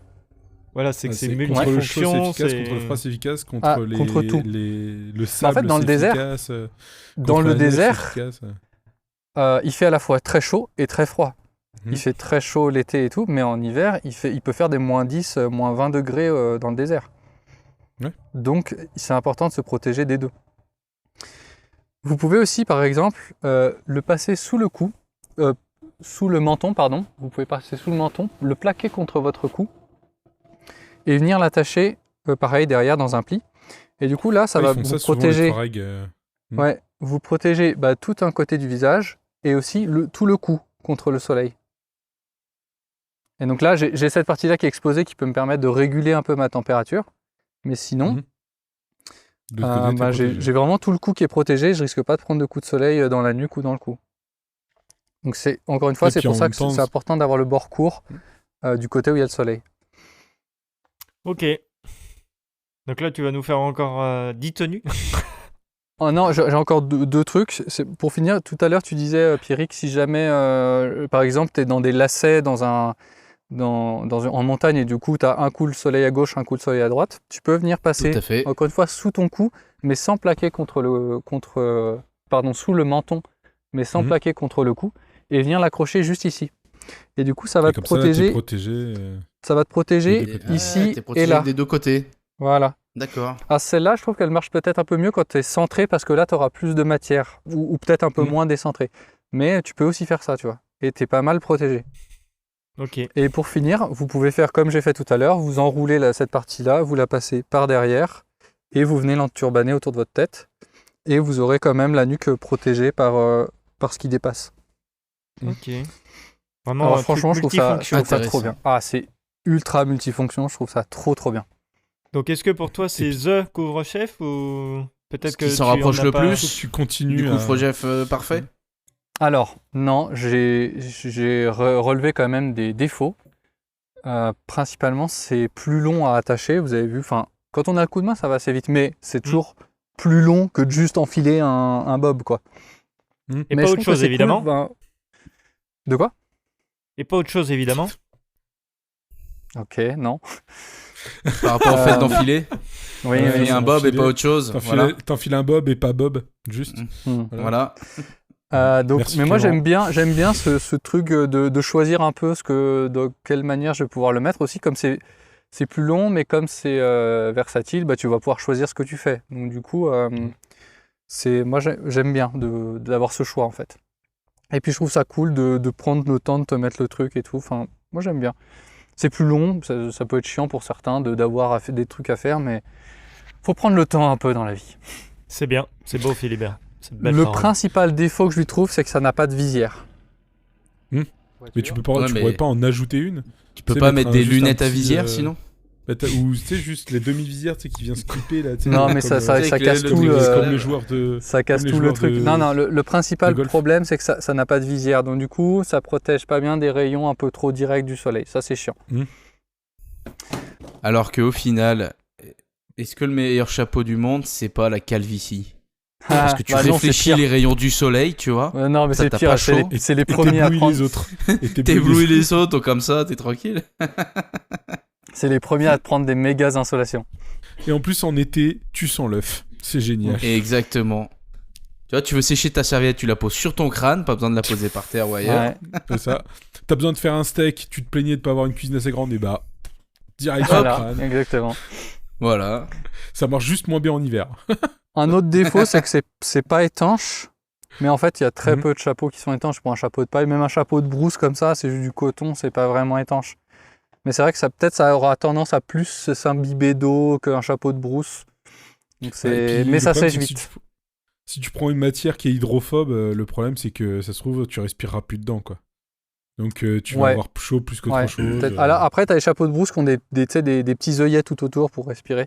que c'est multifonction. Contre le chaud, c'est efficace, contre le froid, c'est efficace, contre tout. Le sable, en fait, dans le désert, il fait à la fois très chaud et très froid. Il fait très chaud l'été et tout, mais en hiver, il peut faire des moins 10, moins 20 degrés dans le désert. Ouais. Donc, c'est important de se protéger des deux. Vous pouvez aussi, par exemple, le passer sous le cou, sous le menton, pardon. Vous pouvez passer sous le menton, le plaquer contre votre cou et venir l'attacher, pareil, derrière dans un pli. Et du coup, là, ça va vous protéger. Ouais, vous protégez tout un côté du visage et aussi tout le cou contre le soleil. Et donc là, j'ai cette partie-là qui est exposée qui peut me permettre de réguler un peu ma température. Mais sinon, j'ai vraiment tout le cou qui est protégé. Je risque pas de prendre de coups de soleil dans la nuque ou dans le cou. Donc encore une fois, c'est pour ça que c'est important d'avoir le bord court du côté où il y a le soleil. Ok. Donc là, tu vas nous faire encore 10 tenues. Oh non, j'ai encore deux trucs. Pour finir, tout à l'heure, tu disais, Pierrick, si jamais, par exemple, tu es dans des lacets en montagne et du coup, tu as un coup le soleil à gauche, un coup le soleil à droite, tu peux venir passer, encore une fois, sous ton cou, mais sans plaquer sous le menton, mais sans plaquer contre le cou, et venir l'accrocher juste ici. Et du coup, ça va te protéger. Ça va te protéger ici et là. Des deux côtés. Voilà. D'accord. Celle-là, je trouve qu'elle marche peut-être un peu mieux quand tu es centré parce que là, tu auras plus de matière ou peut-être un peu moins décentré. Mais tu peux aussi faire ça, tu vois. Et tu es pas mal protégé. Ok. Et pour finir, vous pouvez faire comme j'ai fait tout à l'heure. Vous enroulez cette partie-là, vous la passez par derrière et vous venez l'enturbaner autour de votre tête. Et vous aurez quand même la nuque protégée par ce qui dépasse. Ok. Vraiment, alors, franchement, je trouve ça trop bien. C'est ultra multifonction. Je trouve ça trop bien. Donc, est-ce que pour toi, c'est The couvre-chef ou peut-être que qui s'en rapproche le plus, tu continues du couvre-chef parfait? Alors, non, j'ai relevé quand même des défauts. Principalement, c'est plus long à attacher. Vous avez vu, quand on a le coup de main, ça va assez vite, mais c'est toujours plus long que de juste enfiler un bob, quoi. Et mais pas autre chose, évidemment. Cool, De quoi? Et pas autre chose, évidemment. Ok, non. Par rapport au fait d'enfiler. Oui, un bob et pas autre chose. T'enfiles un bob et pas bob, juste. Voilà. Mais moi j'aime bien ce truc de choisir un peu de quelle manière je vais pouvoir le mettre aussi, comme c'est plus long, mais comme c'est versatile, tu vas pouvoir choisir ce que tu fais. Donc du coup, moi j'aime bien d'avoir ce choix en fait. Et puis je trouve ça cool de prendre le temps de te mettre le truc et tout. Moi j'aime bien. C'est plus long, ça peut être chiant pour certains d'avoir des trucs à faire, mais faut prendre le temps un peu dans la vie. C'est bien, c'est beau Philibert. Le principal défaut que je lui trouve, c'est que ça n'a pas de visière. Mais tu pourrais pas en ajouter une. Tu peux pas mettre des lunettes à visière sinon? Ou tu sais, juste les demi-visières qui viennent se clipper là. Non, mais ça casse tout comme les joueurs de. Ça casse tout le truc. Non, le principal problème, c'est que ça n'a pas de visière. Donc du coup, ça protège pas bien des rayons un peu trop directs du soleil. Ça, c'est chiant. Alors qu'au final, est-ce que le meilleur chapeau du monde, c'est pas la calvitie? Parce que tu réfléchis les rayons du soleil, tu vois. Non, mais c'est pire. C'est les premiers à prendre. Les autres. T'éblouis les autres, comme ça, t'es tranquille. C'est les premiers à te prendre des méga insolations. Et en plus, en été, tu sens l'œuf. C'est génial. Exactement. Tu vois, tu veux sécher ta serviette, tu la poses sur ton crâne, pas besoin de la poser par terre ou ailleurs. Ouais. C'est ça. T'as besoin de faire un steak, tu te plaignais de pas avoir une cuisine assez grande, et direct sur le crâne. Exactement. Voilà. Ça marche juste moins bien en hiver. Un autre défaut, c'est que c'est pas étanche. Mais en fait, il y a très peu de chapeaux qui sont étanches pour un chapeau de paille. Même un chapeau de brousse comme ça, c'est juste du coton, c'est pas vraiment étanche. Mais c'est vrai que ça aura tendance à plus s'imbiber d'eau qu'un chapeau de brousse. Donc mais ça sèche vite. Si tu prends une matière qui est hydrophobe, le problème c'est que ça se trouve, tu respireras plus dedans, quoi. Donc tu vas avoir chaud plus qu'autre chose. Alors, après, tu as les chapeaux de brousse qui ont des petits œillets tout autour pour respirer.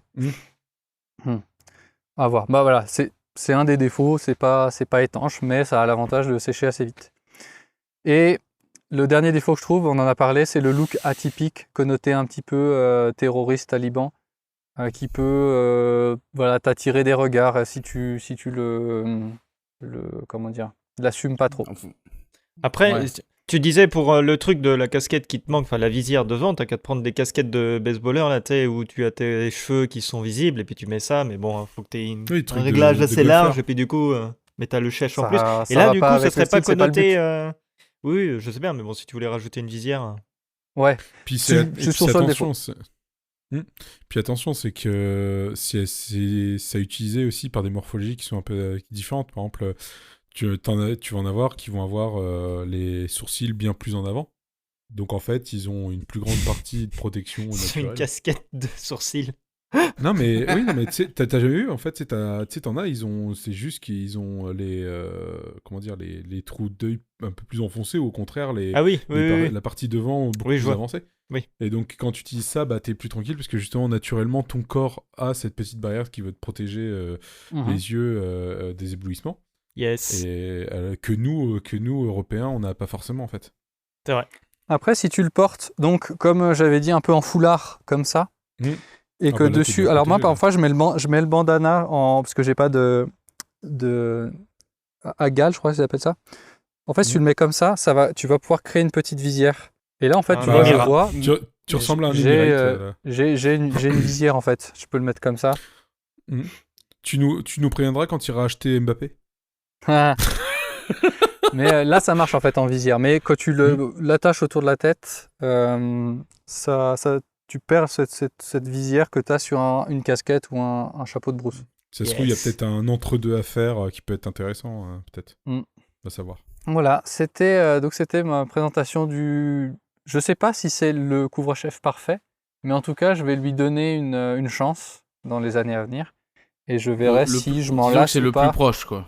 À voir. Bah voilà, c'est un des défauts, c'est pas étanche, mais ça a l'avantage de sécher assez vite. Et le dernier défaut que je trouve, on en a parlé, c'est le look atypique, connoté un petit peu terroriste taliban, qui peut t'attirer des regards si tu l'assumes pas trop. Après, tu disais pour le truc de la casquette qui te manque, enfin la visière devant, t'as qu'à te prendre des casquettes de baseballeur là, où tu as tes cheveux qui sont visibles et puis tu mets ça, mais bon, faut que tu aies un réglage assez large et puis du coup, mais t'as le chèche en plus. Et là, du coup, ça serait pas connoté. Oui, je sais bien, mais bon, si tu voulais rajouter une visière. Ouais. Puis attention, c'est que c'est utilisé aussi par des morphologies qui sont un peu différentes. Par exemple, tu vas en avoir qui vont avoir les sourcils bien plus en avant. Donc en fait, ils ont une plus grande partie de protection naturelle. C'est une casquette de sourcils. Non mais tu sais, t'as jamais vu en fait, t'en as, c'est juste qu'ils ont les trous d'œil un peu plus enfoncés ou au contraire la partie devant beaucoup plus avancée. Oui. Et donc quand tu utilises ça, t'es plus tranquille parce que justement naturellement ton corps a cette petite barrière qui va te protéger les yeux des éblouissements. Yes. Et que nous Européens, on n'a pas forcément en fait. C'est vrai. Après, si tu le portes, donc comme j'avais dit, un peu en foulard comme ça. Et que dessus, alors moi parfois je mets le bandana parce que j'ai pas de agale, je crois que ça s'appelle ça. En fait, si tu le mets comme ça, tu vas pouvoir créer une petite visière. Et là, en fait, je vois. Tu ressembles à un émirate. J'ai une visière en fait. Je peux le mettre comme ça. Tu nous préviendras quand tu iras acheter Mbappé. Mais là, ça marche en fait en visière. Mais quand tu l'attaches autour de la tête, tu perds cette visière que tu as sur une casquette ou un chapeau de brousse. Ça se trouve, il y a peut-être un entre-deux à faire qui peut être intéressant, peut-être. On va savoir. Voilà, c'était ma présentation du... Je sais pas si c'est le couvre-chef parfait, mais en tout cas, je vais lui donner une chance dans les années à venir. Et je verrai si je m'en lasse ou pas. C'est le plus proche, quoi.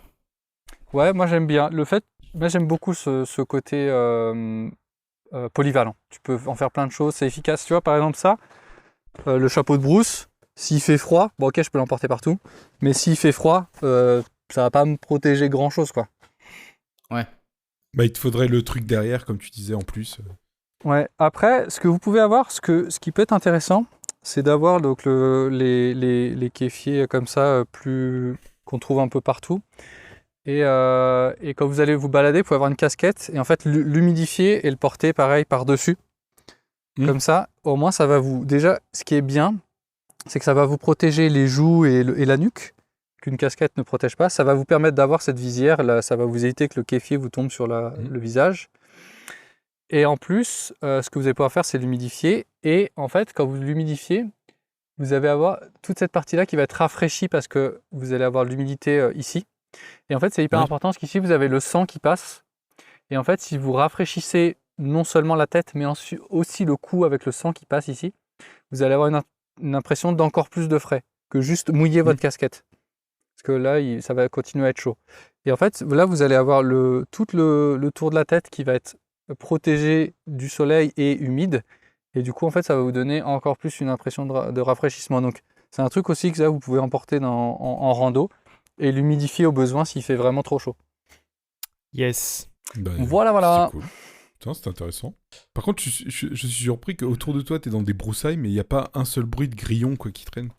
Ouais, moi j'aime bien. Moi j'aime beaucoup ce côté... polyvalent. Tu peux en faire plein de choses, c'est efficace. Tu vois, par exemple ça, le chapeau de brousse, s'il fait froid, bon ok, je peux l'emporter partout, mais s'il fait froid, ça va pas me protéger grand chose, quoi. Ouais. Il te faudrait le truc derrière, comme tu disais, en plus. Ouais. Après, ce que vous pouvez avoir, ce qui peut être intéressant, c'est d'avoir donc les kéfiers comme ça, qu'on trouve un peu partout. Et quand vous allez vous balader, vous pouvez avoir une casquette et en fait l'humidifier et le porter pareil par-dessus. Comme ça, au moins ça va vous... Déjà, ce qui est bien, c'est que ça va vous protéger les joues et la nuque, qu'une casquette ne protège pas. Ça va vous permettre d'avoir cette visière, là, ça va vous éviter que le kéfier vous tombe sur le visage. Et en plus, ce que vous allez pouvoir faire, c'est l'humidifier. Et en fait, quand vous l'humidifiez, vous allez avoir toute cette partie-là qui va être rafraîchie parce que vous allez avoir de l'humidité ici. Et en fait, c'est hyper important parce qu'ici, vous avez le sang qui passe. Et en fait, si vous rafraîchissez non seulement la tête, mais aussi le cou avec le sang qui passe ici, vous allez avoir une impression d'encore plus de frais que juste mouiller votre casquette. Parce que là, ça va continuer à être chaud. Et en fait, là, vous allez avoir tout le tour de la tête qui va être protégé du soleil et humide. Et du coup, en fait, ça va vous donner encore plus une impression de rafraîchissement. Donc, c'est un truc aussi que vous pouvez emporter en rando. Et l'humidifier au besoin s'il fait vraiment trop chaud. Yes. Voilà. C'est cool. Putain, c'est intéressant. Par contre, je suis surpris qu'autour de toi, t'es dans des broussailles, mais il n'y a pas un seul bruit de grillon qui traîne.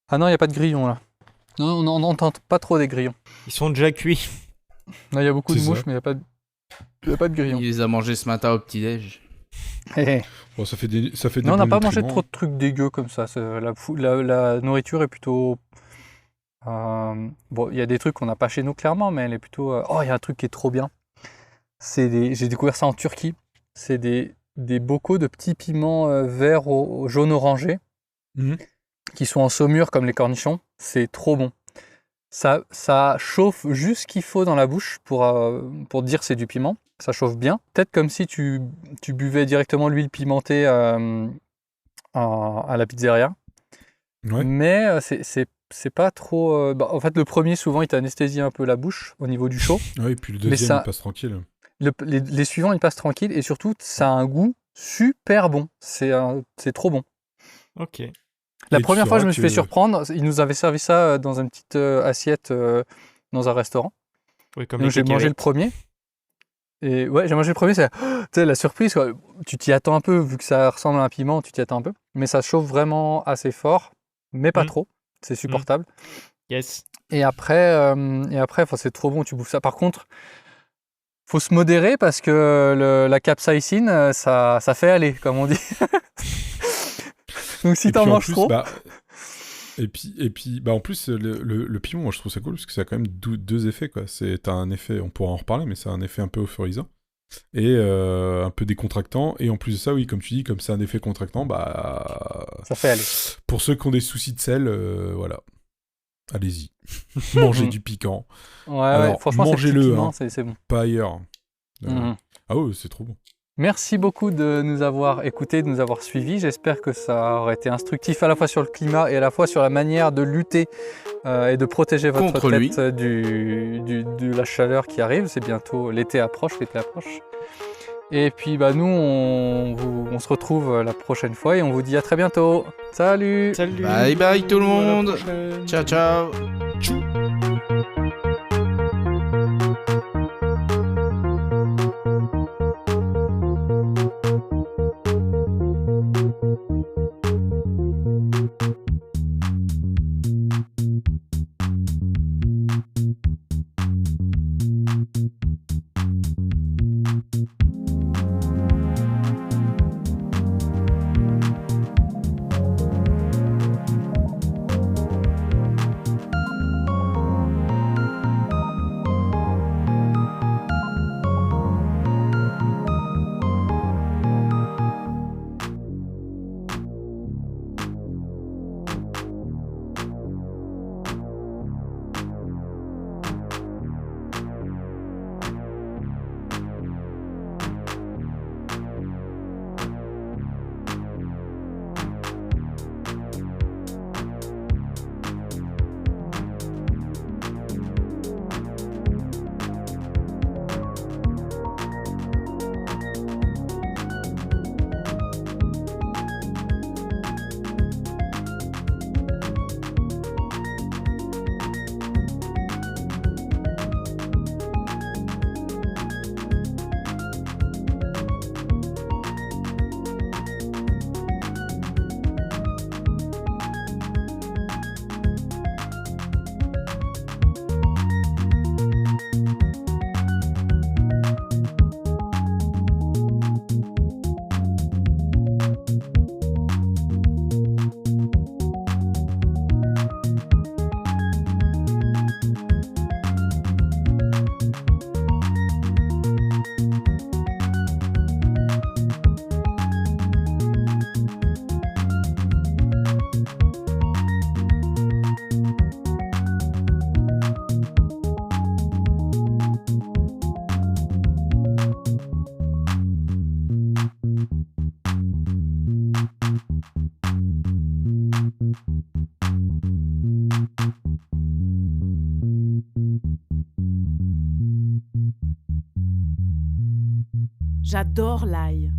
Ah non, il n'y a pas de grillons là. Non, on n'entend pas trop des grillons. Ils sont déjà cuits. Il y a beaucoup de mouches, mais il n'y a pas de grillons. Il les a mangés ce matin au petit-déj. Bon, ça fait des non, on n'a pas mangé trop de trucs dégueux comme ça. La nourriture est plutôt... il y a des trucs qu'on n'a pas chez nous clairement, mais elle est plutôt... il y a un truc qui est trop bien. J'ai découvert ça en Turquie. C'est des bocaux de petits piments verts au jaune orangé qui sont en saumure comme les cornichons. C'est trop bon. Ça chauffe juste ce qu'il faut dans la bouche pour dire c'est du piment. Ça chauffe bien. Peut-être comme si tu buvais directement l'huile pimentée à la pizzeria. Ouais. Mais c'est pas trop... en fait, le premier, souvent, il t'anesthésie un peu la bouche au niveau du chaud. Ouais, et puis le deuxième, il passe tranquille. Les suivants, ils passent tranquille. Et surtout, ça a un goût super bon. C'est trop bon. Ok. La première fois, je me suis fait surprendre. Ils nous avaient servi ça dans une petite assiette dans un restaurant. Oui, comme donc j'ai mangé le premier. Et ouais, j'ai mangé le premier, c'est la surprise, quoi. Tu t'y attends un peu, vu que ça ressemble à un piment, tu t'y attends un peu. Mais ça chauffe vraiment assez fort, mais pas trop. C'est supportable. Yes. Et après, c'est trop bon, tu bouffes ça. Par contre, faut se modérer parce que la capsaïcine, ça fait aller, comme on dit. Donc si t'en manges trop... Et puis, en plus, le piment, moi je trouve ça cool parce que ça a quand même deux effets, quoi. T'as un effet, on pourra en reparler, mais c'est un effet un peu euphorisant et un peu décontractant. Et en plus de ça, oui, comme tu dis, comme c'est un effet contractant, ça fait aller. Pour ceux qui ont des soucis de sel, voilà, allez-y, mangez du piquant. Ouais, franchement, mangez-le, c'est bon. Pas ailleurs. Ah ouais, c'est trop bon. Merci beaucoup de nous avoir écoutés, de nous avoir suivis. J'espère que ça aurait été instructif à la fois sur le climat et à la fois sur la manière de lutter et de protéger votre tête de la chaleur qui arrive. C'est bientôt, l'été approche. Et puis nous, on se retrouve la prochaine fois et on vous dit à très bientôt. Salut. Bye bye tout le monde. Ciao ciao. Tchou. J'adore l'ail.